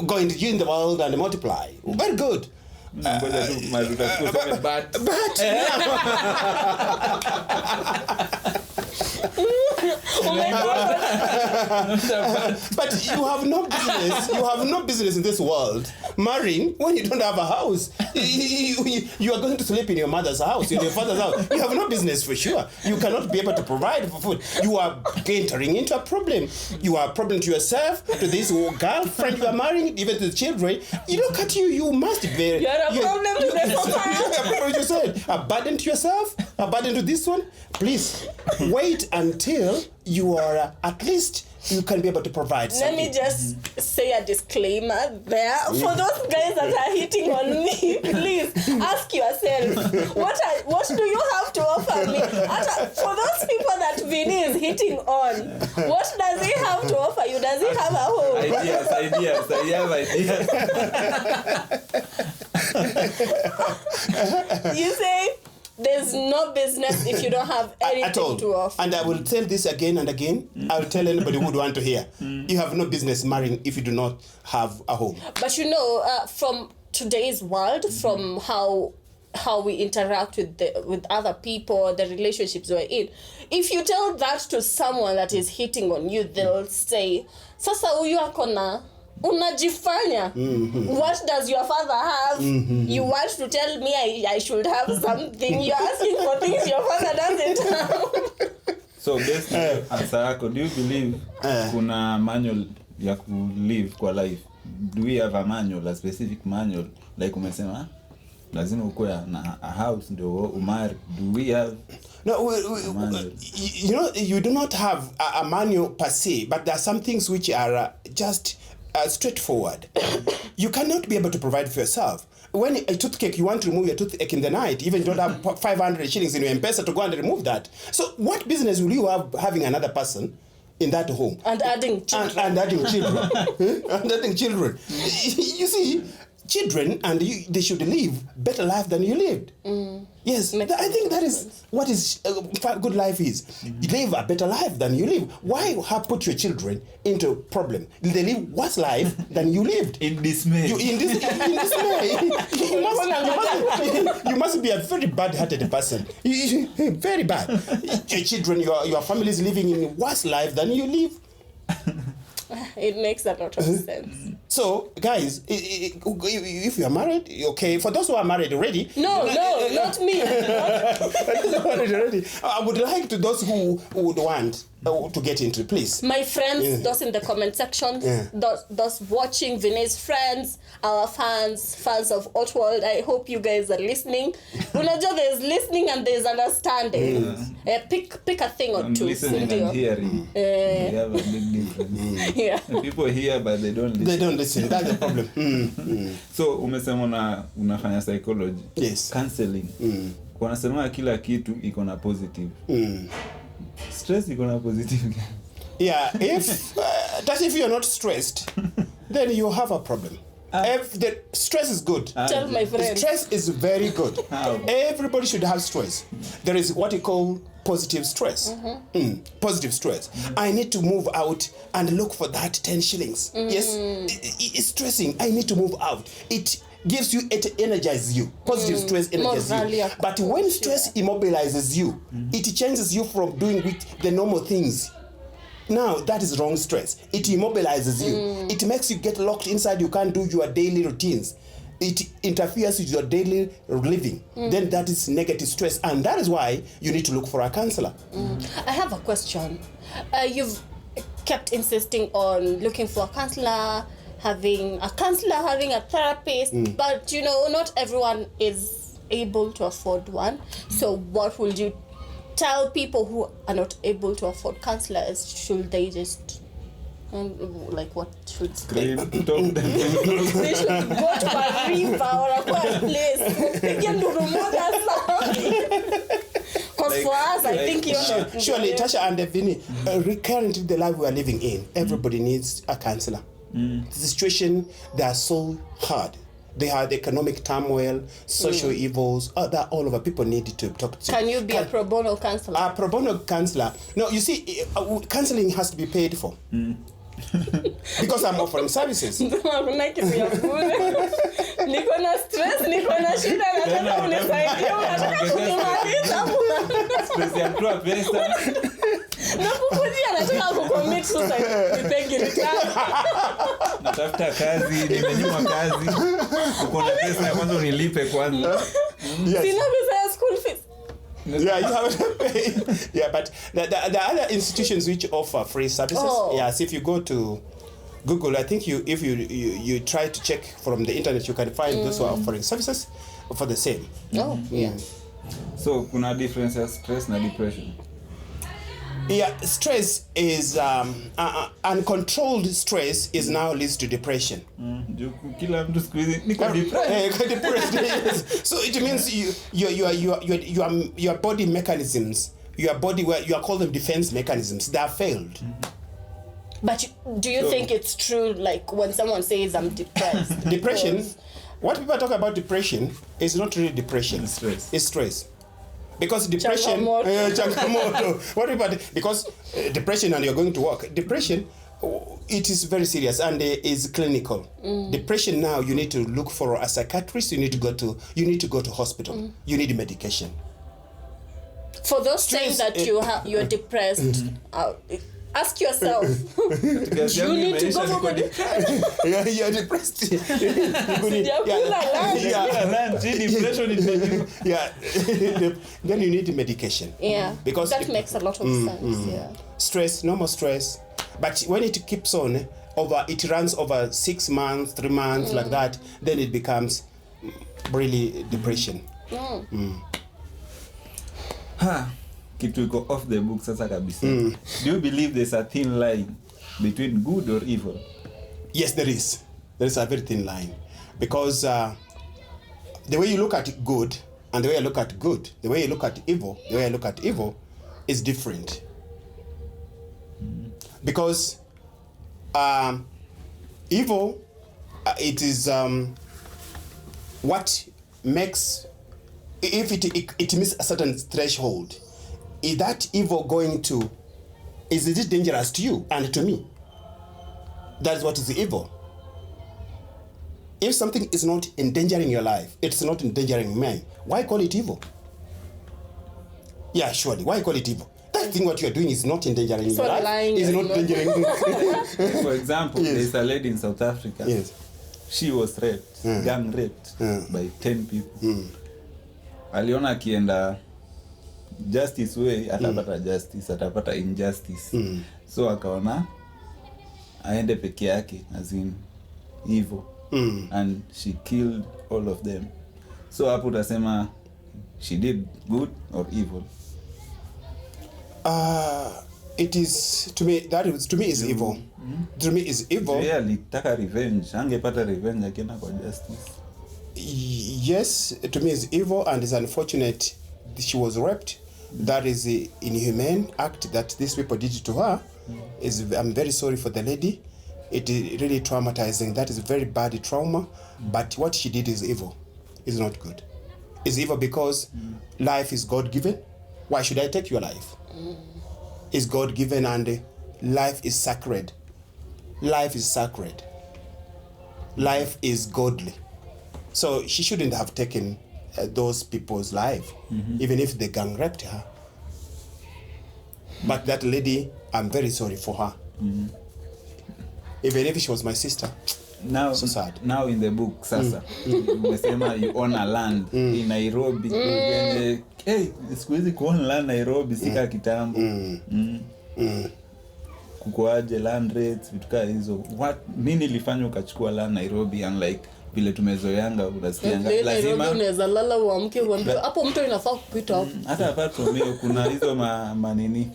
Go in the world and multiply. Very good. But you have no business in this world marrying when you don't have a house. You are going to sleep in your mother's house, in your father's house. You have no business for sure. You cannot be able to provide for food. You are entering into a problem. You are a problem to yourself, to this girlfriend you are marrying, even to the children. You look at you, you must be. You're a problem to the society. A burden to yourself, a burden to this one. Please wait until you are at least you can be able to provide something. Let me just say a disclaimer there. For those guys that are hitting on me, please ask yourself, what do you have to offer me? For those people that Vinny is hitting on, what does he have to offer you? Does he have a home? Ideas. I have ideas. You say there's no business if you don't have anything to offer. And I will tell this again and again. I will tell anybody who would want to hear. You have no business marrying if you do not have a home. But from today's world, from how we interact with other people, the relationships we're in, if you tell that to someone that is hitting on you, they'll say, sasa huyu akona unajifanya. What does your father have? You want to tell me I should have something. You're asking for things your father doesn't have. So based on answer yako, do you believe kuna manual ya ku live kwa life? Do we have a manual, a specific manual? Like umesema lazima ukuwe na a house ndio umari. Do we have? No, you do not have a manual per se, but there are some things which are just straightforward. You cannot be able to provide for yourself. When a toothache, you want to remove your toothache in the night, even you don't have 500 shillings in your M-Pesa to go and remove that. So what business will you have having another person in that home? And adding children. And adding children. And adding children. You see, children, and they should live better life than you lived. Yes, I think that is what is good life is. You live a better life than you live. Why have put your children into problem? They live worse life than you lived. In dismay. You must be a very bad-hearted person. Very bad. Your children, your family is living in worse life than you live. It makes a lot of sense. So, guys, if you are married, okay. For those who are married already, no, not me. I would like to those who would want to get into, please. My friends, those in the comment section, those watching, Vinny's friends, our fans of Otworld, I hope you guys are listening. Unajua, there's listening and there's understanding. Pick a thing or two. Listening and hearing. We have a big difference. Yeah. People hear but they don't listen. They don't listen. That's the problem. So umesema unafanya psychology. Yes. Counseling. Wanasema kila kitu iko na positive. Stress iko na positive. Yeah, if you're not stressed, then you have a problem. If the stress is good. Tell my friends. Stress is very good. Everybody should have stress. There is what you call positive stress. Positive stress. I need to move out and look for that 10 shillings. Yes, it's stressing. I need to move out. It gives you, it energizes you. Positive stress energizes you. But when stress immobilizes you, it changes you from doing the normal things. Now, that is wrong stress. It immobilizes you. It makes you get locked inside. You can't do your daily routines. It interferes with your daily living. Then that is negative stress. And that is why you need to look for a counselor. I have a question. You've kept insisting on looking for a counselor, having a therapist, but you know, not everyone is able to afford one. So what would you tell people who are not able to afford counselors? Should they just what should they? Talk They should go to a river or a quiet place. Because for us, I think surely Tasha and Vinny, currently the life we are living in, everybody needs a counselor. The situation, they are so hard. They have economic turmoil, social evils, that all over. People need to talk to. Can you be a pro bono counselor? A pro bono counselor. No, you see, counseling has to be paid for. Because I'm offering services. Niko na stress, niko na shida, nataka unisaidie, nataka kunimaliza. Stress ya kwa pesa. Nakukujia, nataka kucommit suicide. Nipenge retire. Natafuta kazi, nimenyimwa kazi. Uko na pesa kwanza unilipe kwanza. Yes. Sina pesa ya school fees. Yeah, you have to pay. Yeah, but the other institutions which offer free services, yes, if you go to Google, I think if you try to check from the internet, you can find those who are offering services for the same. Yeah. So, kuna difference ya stress na depression? Yeah, stress is uncontrolled stress is now leads to depression. Kila mtu siku hizi niko depressed. Yes. So it means your body mechanisms, you call them defense mechanisms, they are failed. But do you think it's true, like when someone says I'm depressed? Depression, what people talk about depression is not really depression. It's stress. It's stress. Because depression, because depression and you're going to work. Depression, it is very serious and is clinical. Depression now, you need to look for a psychiatrist. You need to go to hospital. You need medication. For those saying that you're depressed, ask yourself. You need to go for depression. You're depressed. Then you need medication. Yeah, because that makes a lot of sense. Yeah. Stress, normal stress, but when it keeps on it runs over 6 months, 3 months, like that, then it becomes really depression. Kitu iko off the book sasa kabisa. Do you believe there's a thin line between good or evil? Yes, there is. There is a very thin line. Because the way you look at good and the way I look at good, the way you look at evil, the way I look at evil is different. Because evil, it is what makes, if it meets a certain threshold, is that evil is it dangerous to you and to me? That's what is evil. If something is not endangering your life, it's not endangering me, why call it evil? Yeah, surely, why call it evil? That thing what you are doing is not endangering your life. It's not endangering. For example, there's a lady in South Africa. Yes. She was raped, gang raped by 10 people. Aliona akienda justice way atapata justice, atapata injustice. So akaona aende peke yake as in evil. And she killed all of them. So hapo utasema she did good or evil? It is to me is evil. To me is evil. Yeah, alitaka revenge. Angepata revenge akienda kwa justice. Yes, to me is evil, and it's unfortunate she was raped. That is the inhumane act that these people did to her. I'm very sorry for the lady. It is really traumatizing. That is very bad trauma. But what she did is evil. It's not good. It's evil because life is God-given. Why should I take your life? It's God-given, and life is sacred. Life is sacred. Life is godly. So she shouldn't have taken those people's life, even if they gang raped her. But that lady, I'm very sorry for her. Even if she was my sister. Now, so sad. Now in the book, Sasa, umesema you own a land in Nairobi. Hey, siku hizi kuown land Nairobi sika kitambo. Kukoaje land rates, vitu kama hizo. Nini ilifanya ukachukua land Nairobi, unlike vile tumezoeanga unasikianga lazima unaweza lala uamke uambiwe hapo mtu inafaa kupita hapo. Hata apart from hiyo kuna hizo manini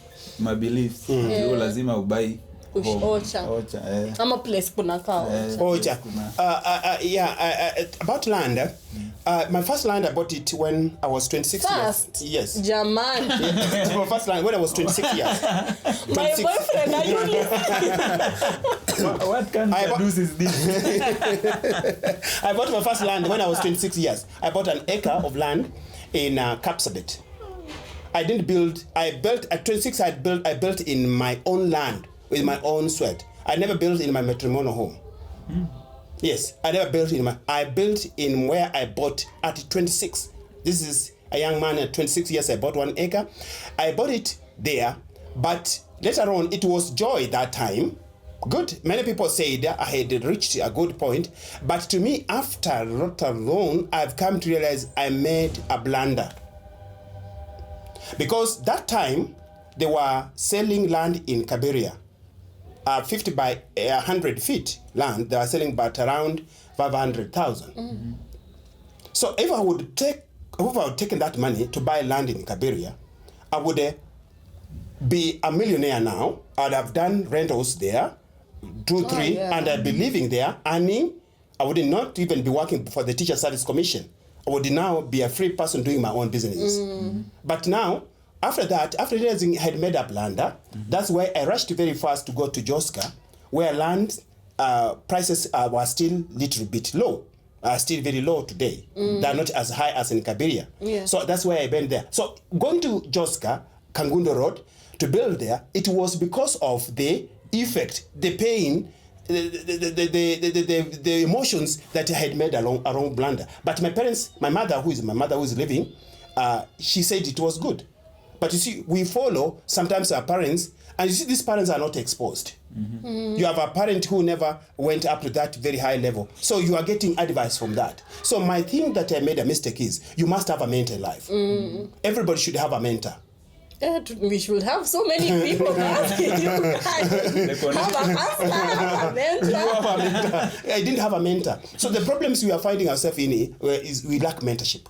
beliefs. Ndio lazima ubai Ocha. I'm a place kunaka Ocha. About land. My first land I bought it when I was 26 years. Yes. Jaman. My first land when I was 26 years. 26. My boyfriend, are you what kind of news is this? I bought my first land when I was 26 years. I bought an acre of land in Kapsabet. I built at 26. I built in my own land with my own sweat. I never built in my matrimonial home. Yes, I never built I built in where I bought at 26. This is a young man at 26 years. I bought 1 acre. I bought it there, but later on it was joy that time. Good. Many people said I had reached a good point, but to me, after not long, I've come to realize I made a blunder. Because that time, they were selling land in Kaberia. 50 by 100 feet land, they were selling about around 500,000. So if I would taken that money to buy land in Kaberia, I would be a millionaire now. I'd have done rentals there, 2, 3, and I'd be living there, earning. I would not even be working for the Teacher Service Commission. I would now be a free person doing my own business. But now, after realizing I had made a blunder, that's why I rushed very fast to go to Joska, where land prices were still a little bit low, still very low today. They're not as high as in Kaberia. So that's why I went there. So going to Joska, Kangundo Road, to build there, it was because of the effect, the pain, the emotions that I had made around blunder. But my mother who is living, she said it was good. But you see, we follow sometimes our parents, and you see these parents are not exposed. You have a parent who never went up to that very high level. So you are getting advice from that. So my thing that I made a mistake is, you must have a mentor in life. Everybody should have a mentor. We should have so many people asking you. Have a mentor. I didn't have a mentor. So the problems we are finding ourselves in is we lack mentorship.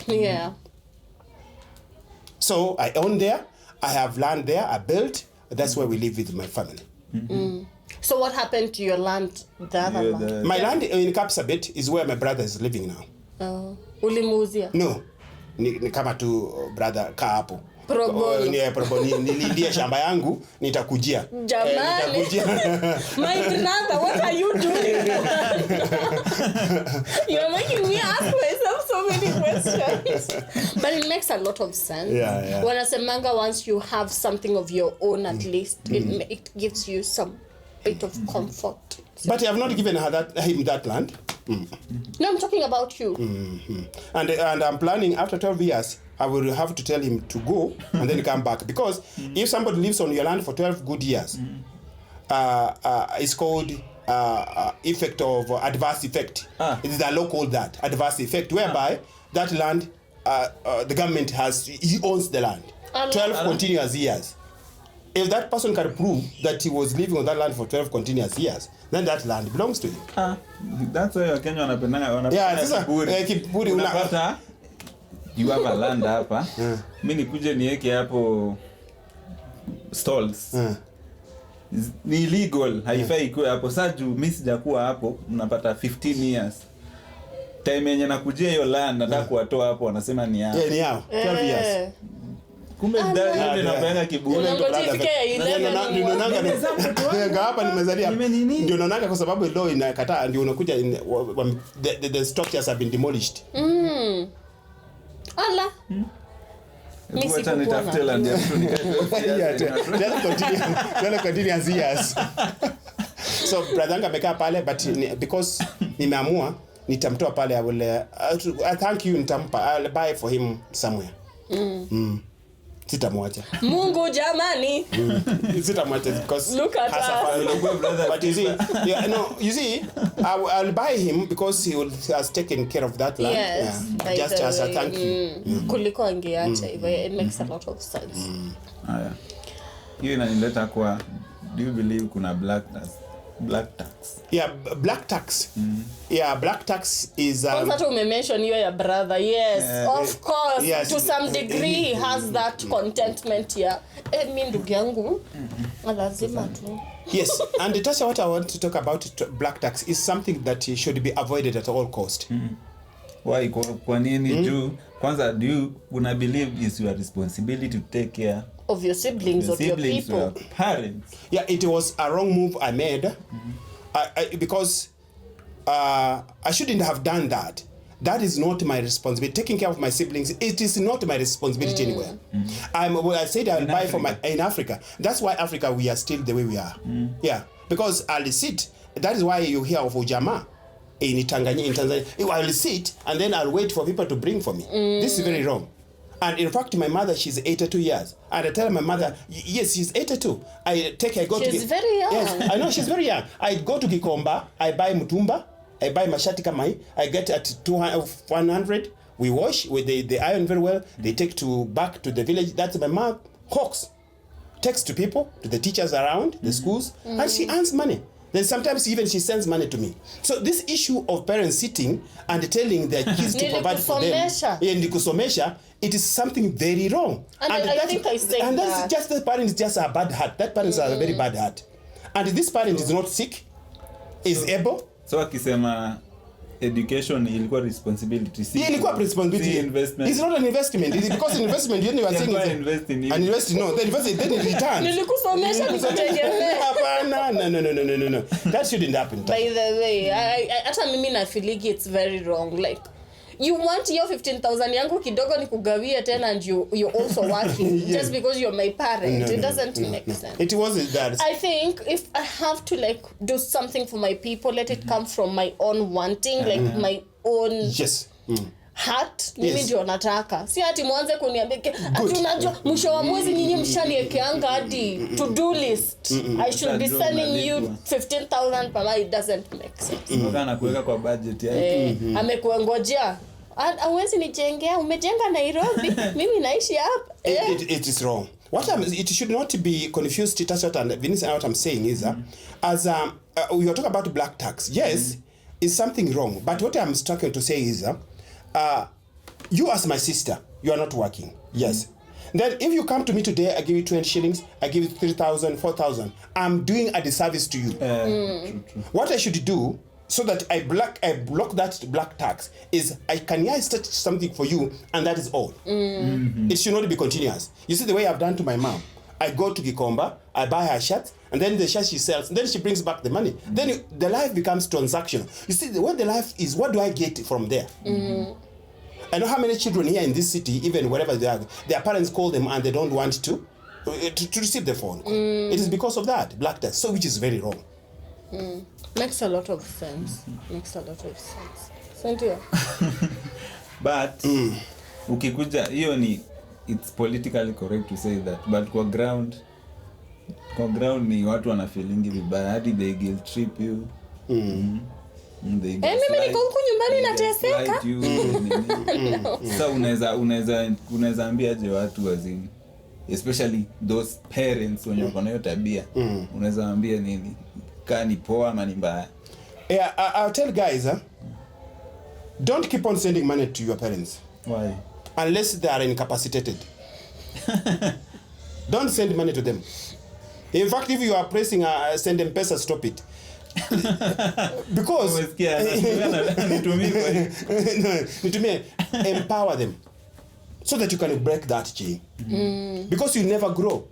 So I own there, I have land there, I built. That's where we live with my family. So what happened to your land? My land in Kapsabet is where my brother is living now. Ulimuzia? No, ni kama tu brother kaa hapo. Nilidie shamba yangu nitakujia. Jamani. My brother, what are you doing? You're making me ask myself so many questions. But it makes a lot of sense. Wanasemanga once you have something of your own, at least it gives you some bit of comfort. But I have not given him that land. No, I'm talking about you. And I'm planning after 12 years, I will have to tell him to go and then come back. Because if somebody lives on your land for 12 good years, it's called effect of adverse effect. It is a law called that, adverse effect, whereby that land, the government he owns the land. 12 continuous years. If that person can prove that he was living on that land for 12 continuous years, then that land belongs to him. That's why Wakenya wanapenda kiburi. Unapata you have a land hapa. Mimi nikuje niweke hapo stalls. Ni illegal, haifai kuwa hapo. Sasa juu mimi sijakuwa hapo, mnapata 15 years. Time yenye nakujia hiyo land nataka kuwatoa hapo, wanasema ni yao. Ni yao. 12 years. Kumbe ile napanga kiburi. Ndio hapa nimezalia. Ndio naonanga kwa sababu law inakataa, ndio unakuja the structures have been demolished. Ala. Wacha nitafute land ya mtu Let's continue as years. So brother amekaa pale, but because nimeamua nitamtoa pale, I thank you, nitampa, I'll buy for him somewhere. Sitamwacha. Mungu jamani. Sitamwacha because look at us. But you see, I'll buy him because he has taken care of that land. Yes, just as a thank you. Kuliko angeacha, it makes a lot of sense. Hiyo inanileta kwa, do you believe kuna black tax? Yeah, black tax. Yeah, black tax is Kwanza umemention hiyo ya brother. Yes, of course. Yes. To some degree he has that contentment here. Mimi ndugu yangu lazima tu. Yes, and Tasha, what I want to talk about black tax is something that should be avoided at all cost. Why? Kwa nini juu? Kwanza, do you una believe is your responsibility to take care of your siblings, of your people, your parents? Yeah, it was a wrong move I made. Because I shouldn't have done that. That is not my responsibility. Taking care of my siblings, it is not my responsibility anywhere. I said I'll buy for in Africa. That's why Africa, we are still the way we are. Yeah, because I'll sit. That is why you hear of Ujamaa in Tanzania. I'll sit and then I'll wait for people to bring for me. This is very wrong. And in fact, my mother, she's 82 years. And I tell my mother, yes, she's 82. She's very young. Yes, I know, she's very young. I go to Gikomba, I buy mutumba, I buy mashati kamai, I get at 100. We wash, with they iron very well. They take back to the village. That's my mom cooks. Takes to people, to the teachers around, the schools, and she earns money. Then sometimes even she sends money to me. So this issue of parents sitting and telling their kids to provide for them, it is something very wrong. And I think I say and that's just the parent is just a bad heart. That parents are a very bad heart. And this parent is not sick, is able. So akisema education ilikuwa responsibility. Ilikuwa responsibility. Investment. It's not an investment. It's because investment you are saying is invest no, then invest then it returns. Nilikusomesha nikutegemea. Hapana, no. That shouldn't happen. By the way, hata mimi na feeling it's very wrong. Like you want your 15,000 yangu kidogo nikugawie tena and you're also working just because you're my parent. It doesn't make sense. It wasn't that. I think if I have to like do something for my people, let it come from my own wanting, like my own heart. Mimi ndio nataka. Si ati mwanze kuniambia ati unajua mwisho wa mwezi nyinyi mshaniekeanga hadi to do list. I should be sending you 15,000 per month. It doesn't make sense. Mbona kuweka kwa budget yake? Amekuongojea. Hawezi nijengea, umejenga Nairobi, mimi naishi hapa. It is wrong. It should not be confused. That's what Vinny and what I'm saying is we are talking about black tax. Yes, it's something wrong. But what I'm struggling to say is you as my sister, you are not working. Yes. Then if you come to me today, I give you 20 shillings, I give you 3,000, 4,000. I'm doing a disservice to you. True. What I should do so that I block that black tax is I start something for you, and that is all. It should not be continuous. You see the way I've done to my mom. I go to Gikomba, I buy her shirt, and then the shirt she sells, and then she brings back the money. Then the life becomes transactional. You see, what the life is, what do I get from there? I know how many children here in this city, even wherever they are, their parents call them and they don't want to receive the phone. It is because of that, black tax, so which is very wrong. Makes a lot of sense. Ndio. But ukikuja hiyo ni it's politically correct to say that, but kwa ground ni watu wana feeling vibaya hadi they guilt trip you. Mimi niko huko nyumbani nateseka. Sasa unaweza ambia aje watu wazini especially those parents wenye wako na hiyo tabia. Unaweza waambia nini? Kaa ni poa ama ni mbaya? Yeah, I'll tell guys, don't keep on sending money to your parents. Why? Unless they are incapacitated. Don't send money to them. In fact, if you are pressing send them pesa, stop it. Because empower them so that you can break that chain. Because you never grow.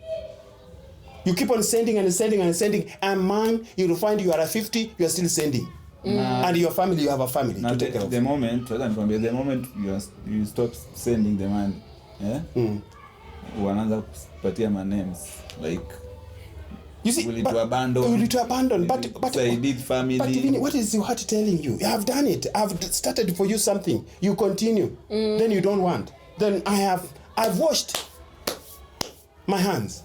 You keep on sending and sending and sending, and man, you will find you are at 50, you are still sending. And your family, you have a family to take care of. The moment you stop sending the money, wanaanza kupatia my names like, you see, will it abandon? But I did family. But Vinny, what is your heart telling you? I've done it. I've started for you something. You continue. Then you don't want. Then I've washed my hands.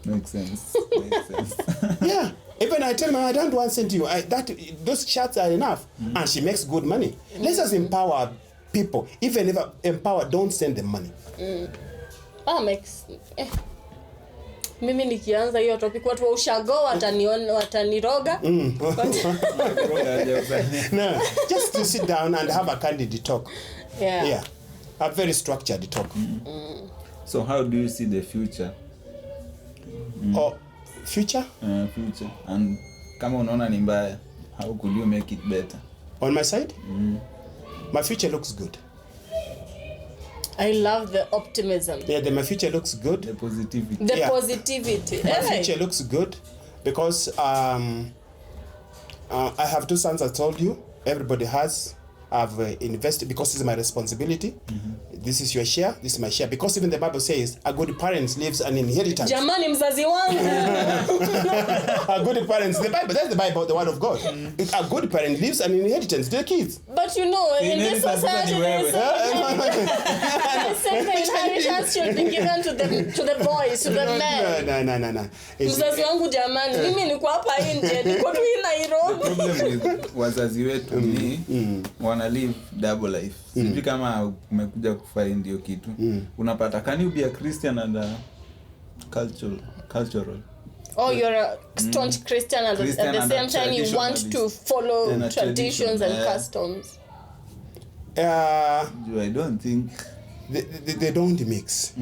Makes sense. Yeah. Even I tell her I don't want to send you. Those shirts are enough, and she makes good money. Let us empower people. Even if empower, don't send them money. Mimi nikianza hiyo topic watu wa ushago wataniroga. No, just to sit down and have a candid talk. Yeah. A very structured talk. So how do you see the future? Future? Future. And kama unaona ni mbaya, how could you make it better? On my side? My future looks good. I love the optimism. Yeah, my future looks good. The positivity. Positivity. My future looks good because I have 2 sons, I told you. Everybody has. I've invested because it's my responsibility. This is your share, this is my share. Because even the Bible says a good parent leaves an inheritance. Jamani mzazi wangu. A good parent, that's the Bible, the word of God. A good parent leaves an inheritance to the kids. But you know, in this society, the inheritance should be given to the boys, to the men. No. Mzazi wangu jamani, mimi niko hapa nje, niko tu Nairobi. The problem with wazazi wetu ni wana live double life. Sijui kama umekuja kufind ndio kitu. Unapata, can you be a Christian and a cultural? Oh, you're a staunch Christian and at the same time you want to follow traditions and customs. I don't think they don't mix.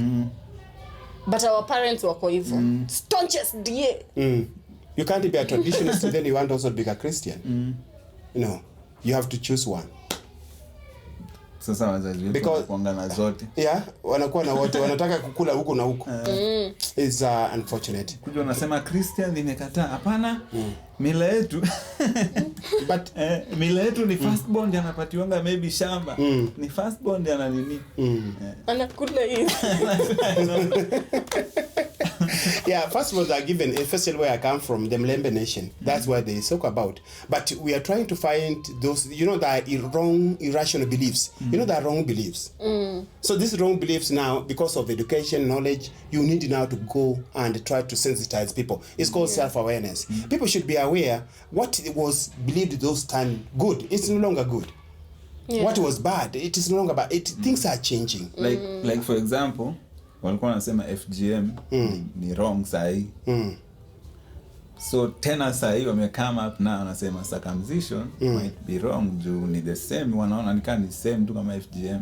But our parents wako hivyo. Staunchest DA. You can't be a traditionalist then you want also to be a Christian. No, you have to choose one. Sasa wazazi wetu wanakuangana zote. Yeah, wanakuwa na wote, wanataka kukula huko na huko. Is unfortunate. Kuja unasema Christian nimekataa. Hapana. Mila yetu. But mila yetu ni firstborn anapatiwanga maybe shamba. Ni firstborn ana nini? Anakula hiyo. Yeah, firstborns are given, especially where I come from, the Mlembe nation. That's where they talk about. But we are trying to find those, that wrong, irrational beliefs. There are wrong beliefs. So these wrong beliefs now, because of education, knowledge, you need now to go and try to sensitize people. It's called self-awareness. People should be aware what was believed those time good. It's no longer good. Yeah. What was bad, it is no longer bad. Things are changing. Like for example, walikuwa wanasema FGM ni wrong sahi. So tena sahi wame come up now wanasema circumcision might be wrong juu ni the same, wanaona ni same tu kama FGM.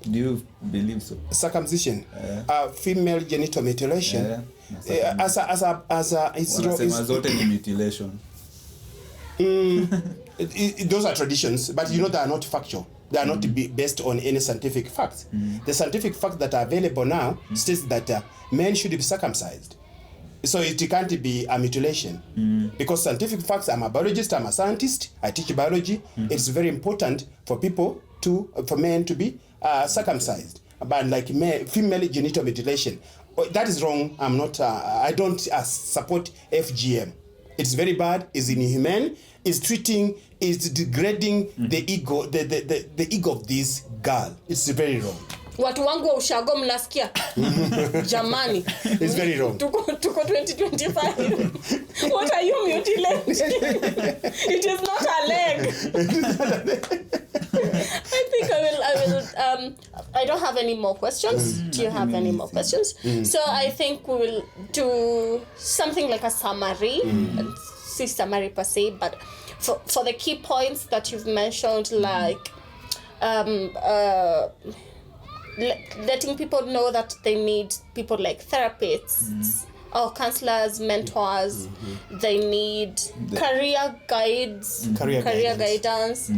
Do you believe so? Circumcision, female genital mutilation. As it's wanasema zote ni mutilation. Those are traditions, but they are not factual. They are not based on any scientific facts. The scientific facts that are available now states that men should be circumcised. So it can't be a mutilation. Because scientific facts, I'm a biologist, I'm a scientist, I teach biology. It's very important for men to be circumcised. But like female genital mutilation, that is wrong. I don't support FGM. It's very bad, it's inhumane, it's degrading the ego, the ego of this girl. It's very wrong. Watu wangu wa ushago mnasikia? Jamani. It's very wrong. Tuko 2025. What are you mutilating? It is not a leg. I think I I don't have any more questions. Do you have any more questions? So I think we will do something like a summary. See summary per se, but for the key points that you've mentioned, like letting people know that they need people like therapists or counselors, mentors. They need career guides, career guidance.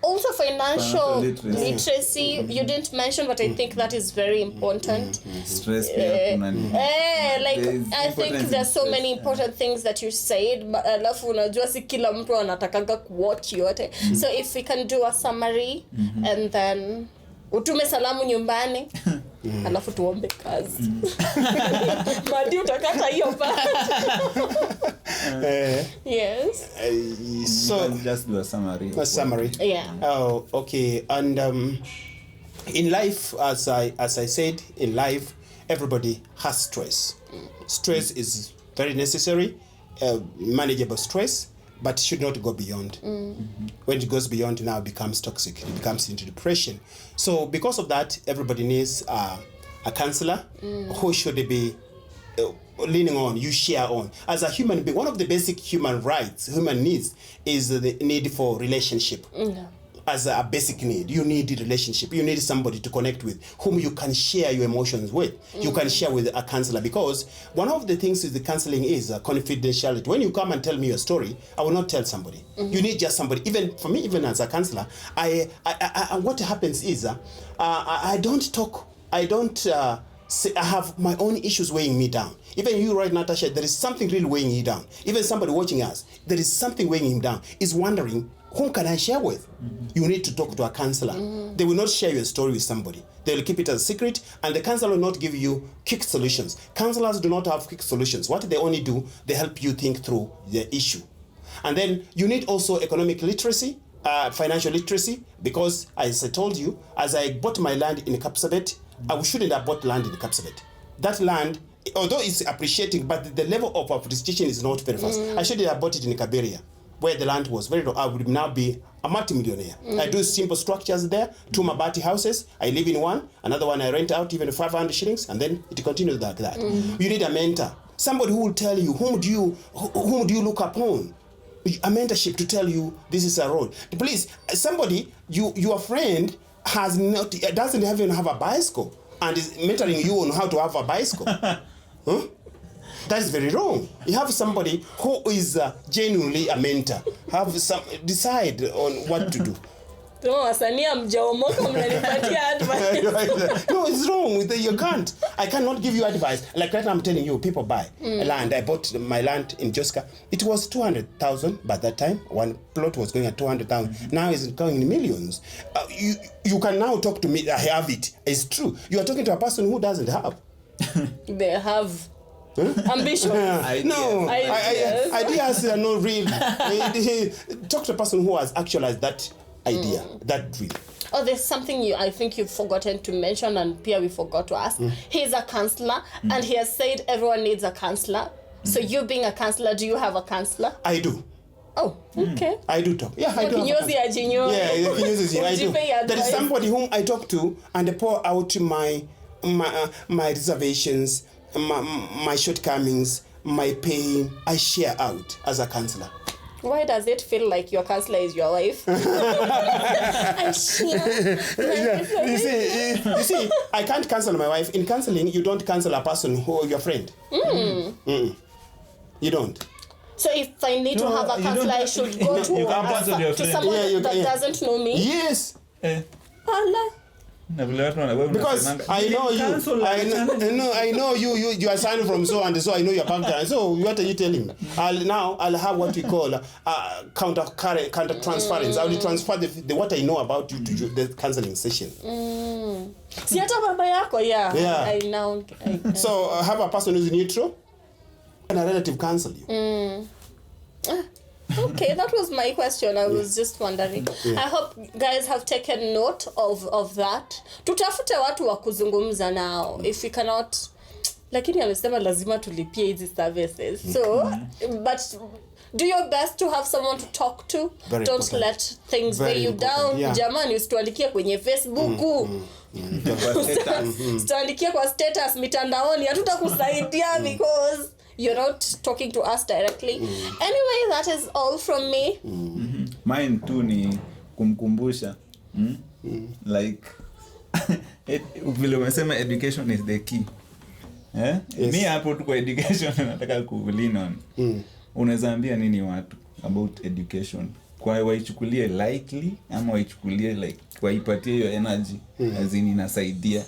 Also financial literacy. You didn't mention, but I think that is very important. Stress. I think there's so many important things that you said, but alafu unajua si kila mtu anatakaga kuwatch yote. So if we can do a summary and then utume salamu nyumbani alafu tuombe kazi. Madi utakata hiyo part. Yes. So just do a summary. A summary. Yeah. Oh, okay. And in life, as I said, in life, everybody has stress. Stress is very necessary, manageable stress, but should not go beyond. When it goes beyond, now it becomes toxic. It becomes into depression. So because of that, everybody needs a counselor who should be leaning on, you share on. As a human being, one of the basic human rights, human needs, is the need for relationship. As a basic need, you need a relationship. You need somebody to connect with, whom you can share your emotions with. You can share with a counselor, because one of the things with the counseling is confidentiality. When you come and tell me your story, I will not tell somebody. You need just somebody. Even for me, even as a counselor, I what happens is I don't talk. I don't. I have my own issues weighing me down. Even you right now, Tasha, there is something really weighing you down. Even somebody watching us, there is something weighing him down. Is wondering, whom can I share with? You need to talk to a counselor. They will not share your story with somebody. They will keep it as a secret, and the counselor will not give you quick solutions. Counselors do not have quick solutions. What they only do, they help you think through the issue. And then you need also economic literacy, financial literacy, because as I told you, as I bought my land in Kapsabet, I shouldn't have bought land in Kapsabet. That land, although it's appreciating, but the level of appreciation is not very fast. I should have bought it in Kaberia, where the land was very low. I would now be a multi-millionaire. I do simple structures there, 2 mabati houses. I live in one, another one I rent out even 500 shillings, and then it continues like that. You need a mentor, somebody who will tell you whom do you look upon. A mentorship to tell you this is a road. Please, somebody, your friend doesn't even have a bicycle and is mentoring you on how to have a bicycle. That is very wrong. You have somebody who is genuinely a mentor. Decide on what to do. No, it's wrong. You can't. I cannot give you advice. Like right now, I'm telling you, people buy land. I bought my land in Joska. It was 200,000 by that time. One plot was going at 200,000. Now it's going in millions. You can now talk to me. I have it. It's true. You are talking to a person who doesn't have. They have ambition. Ideas are not real. Talk to a person who has actualized that idea, that dream. Oh, there's something I think you've forgotten to mention, and Pia, we forgot to ask. He's a counselor, and he has said everyone needs a counselor. So you being a counselor, do you have a counselor? I do. Oh, okay. I do talk. Yeah, I do. I do. There is somebody whom I talk to, and I pour out my reservations, my shortcomings, my pain. I share out as a counselor. Why does it feel like your counselor is your wife? I share. You see, I can't counsel my wife. In counseling, you don't counsel a person who your friend. You don't. So if I need to have a counselor, I should go to someone that doesn't know me? Yes. Allah. Because I know you. I know you are signed from so and so. I know your background. So what are you telling me? I'll have what we call counter transference. I will transfer the what I know about you to the counseling session. Si hata baba yako, yeah. I know. So have a person who's neutral and a relative counsel you. Okay, that was my question. I was just wondering. I hope guys have taken note of that. Tutafute watu wa kuzungumza nao. If we cannot lakini amesema lazima tulipie hizi services. So but do your best to have someone to talk to. Very Don't important. let things Very weigh you important, down. yeah. Jamani, usituandikie kwenye Facebook. Usituandikie kwa status mitandaoni, hatutakusaidia because you're not talking to us directly. Anyway, that is all from me. Mine tu ni kumkumbusha like vile umesema education is the key. Yes. Mi hapo tu kwa education nataka kulean on. Unaweza ambia nini watu about education? Kwa waichukulie lightly ama waichukulie like waipatie hiyo energy as in inasaidia.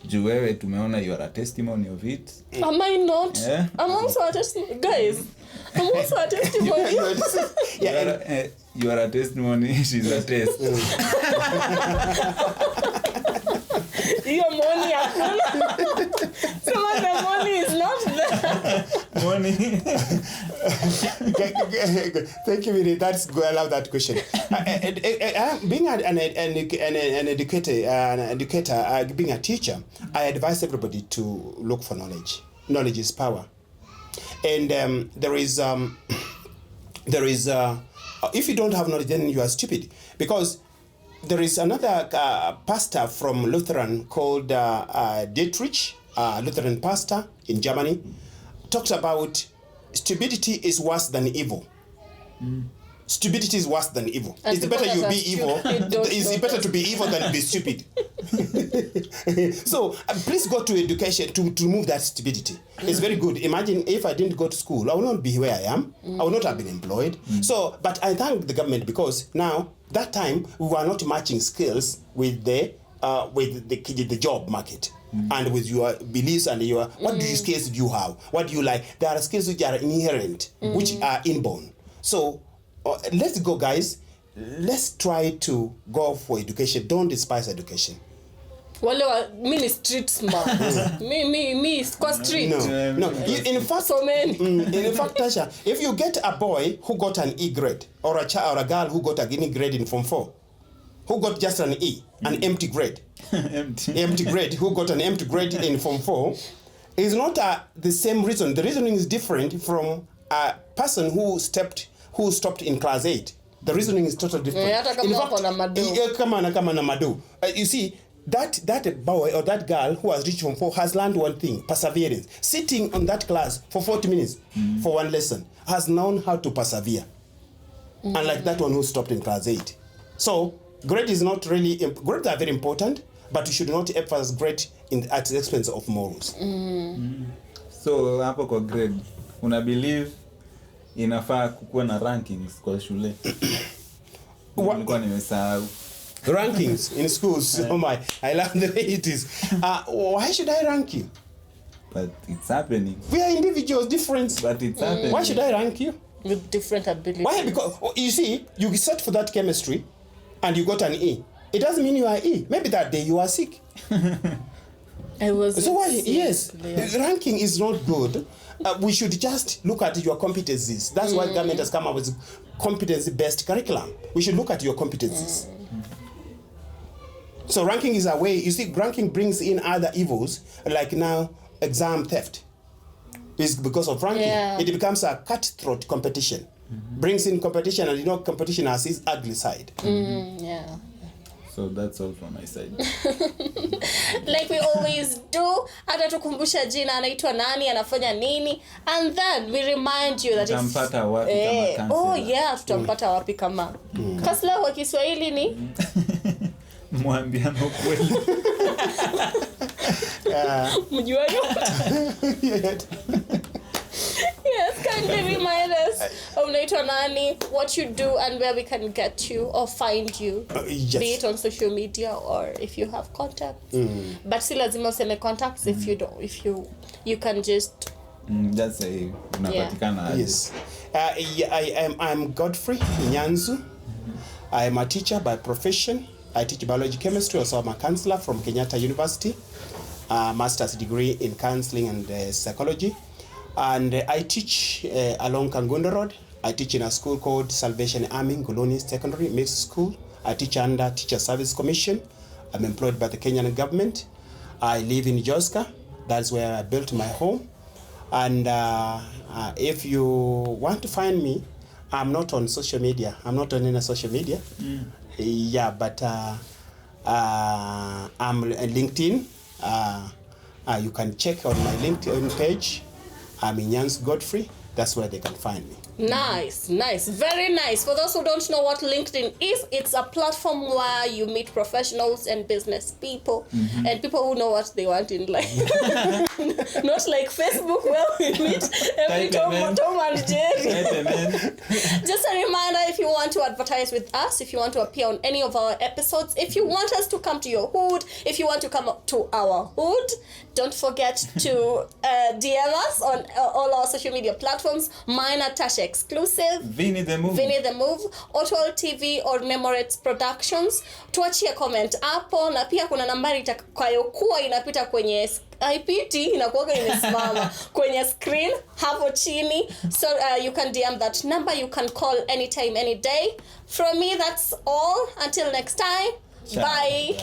Juu wewe tumeona you are a testimony of it. Am I not? Yeah. I'm also a testimony. Guys, I'm also a testimony. You are a testimony, she's a test. Hiyo money hakuna. Someone the money is not there. Money. Thank you, Vinny. That's good. I love that question. Being an educator, being a teacher, I advise everybody to look for knowledge. Knowledge is power, and there is if you don't have knowledge, then you are stupid. Because there is another pastor from Lutheran called Dietrich, Lutheran pastor in Germany, talks about stupidity is worse than evil. Stupidity is worse than evil. And It's better you be evil. It's It's better to be evil than be stupid. So please go to education to remove that stupidity. It's very good. Imagine if I didn't go to school, I would not be where I am. I would not have been employed. So, but I thank the government because now that time we were not matching skills with the job market. And with your beliefs and your what do you skills do you have? What do you like? There are skills which are inherent, which are inborn. So let's go, guys. Let's try to go for education. Don't despise education. Me ni street smart. me kwa street. No. In fact, So many. In fact, Tasha, if you get a boy who got an E grade or a child or a girl who got an E grade in Form 4, who got just an E, an empty grade, empty grade, who got an empty grade in Form 4, is not the same reason. The reasoning is different from a person who stopped in class 8. The reasoning is totally different. Hata kama wako na mado. Kama na mado. You see, that boy or that girl who has reached Form 4 has learned one thing: perseverance. Sitting on that class for 40 minutes for one lesson has known how to persevere. Unlike that one who stopped in class 8. So grade is not really grades are very important, but you should not emphasize grade at the expense of morals. So hapo kwa grade una believe inafaa kukuwa na rankings kwa shule? Nilikuwa nimesahau. Rankings in schools. Oh my, I love the way it is. Why should I rank you? But it's happening. We are individuals, different. But it's happening. Why should I rank you? With different abilities. Why? Because you see, you set for that chemistry and you got an E. It doesn't mean you are E. Maybe that day you are sick. I was. So why? Yes, ranking is not good. We should just look at your competencies. That's why government has come up with competency-based curriculum. We should look at your competencies. So ranking is a way. You see, ranking brings in other evils, like now exam theft. It's because of ranking. Yeah. It becomes a cutthroat competition. Brings in competition, and competition has its ugly side. Yeah. So that's all from my side. Like we always do, hata tukumbusha jina anaitwa nani, anafanya nini, and then we remind you that Tutampata wapi kama counselor? Oh yeah, tutampata wapi kama counselor wa Kiswahili ni Mwambiano kweli. mjuayo. Yes, kindly remind us unaitwa nani, what you do, and where we can get you or find you. Yes. Be it on social media or if you have contacts. But si lazima useme contacts if you don't, if you can just Just say unapatikana aje. Yes. I'm Godfrey Iyanzu. I am a teacher by profession. I teach biology chemistry. Also, I'm a counselor from Kenyatta University. Master's degree in counseling and psychology. And I teach along Kangundo Road. I teach in a school called Salvation Army, Nguluni Secondary Mixed School. I teach under Teacher Service Commission. I'm employed by the Kenyan government. I live in Joska. That's where I built my home. And if you want to find me, I'm not on social media. I'm not on any social media. Yeah, but I'm LinkedIn. You can check on my LinkedIn page. I'm Iyanzu Godfrey. That's where they can find me. Nice, very nice. For those who don't know what LinkedIn is, it's a platform where you meet professionals and business people and people who know what they want in life. Not like Facebook where we meet every Tom and Jerry. Just a reminder, if you want to advertise with us, if you want to appear on any of our episodes, if you want us to come to your hood, if you want to come up to our hood, don't forget to DM us on all our social media platforms. Mine are Tasha Xclusive, Vinny the Moove, Otwal TV or Memorates Productions. Tuachie comment hapo, na pia kuna nambari itakayokuwa inapita kwenye IPT inakuwa imesimama kwenye screen hapo chini, so you can DM that number, you can call anytime, any day. From me, that's all. Until next time. Bye.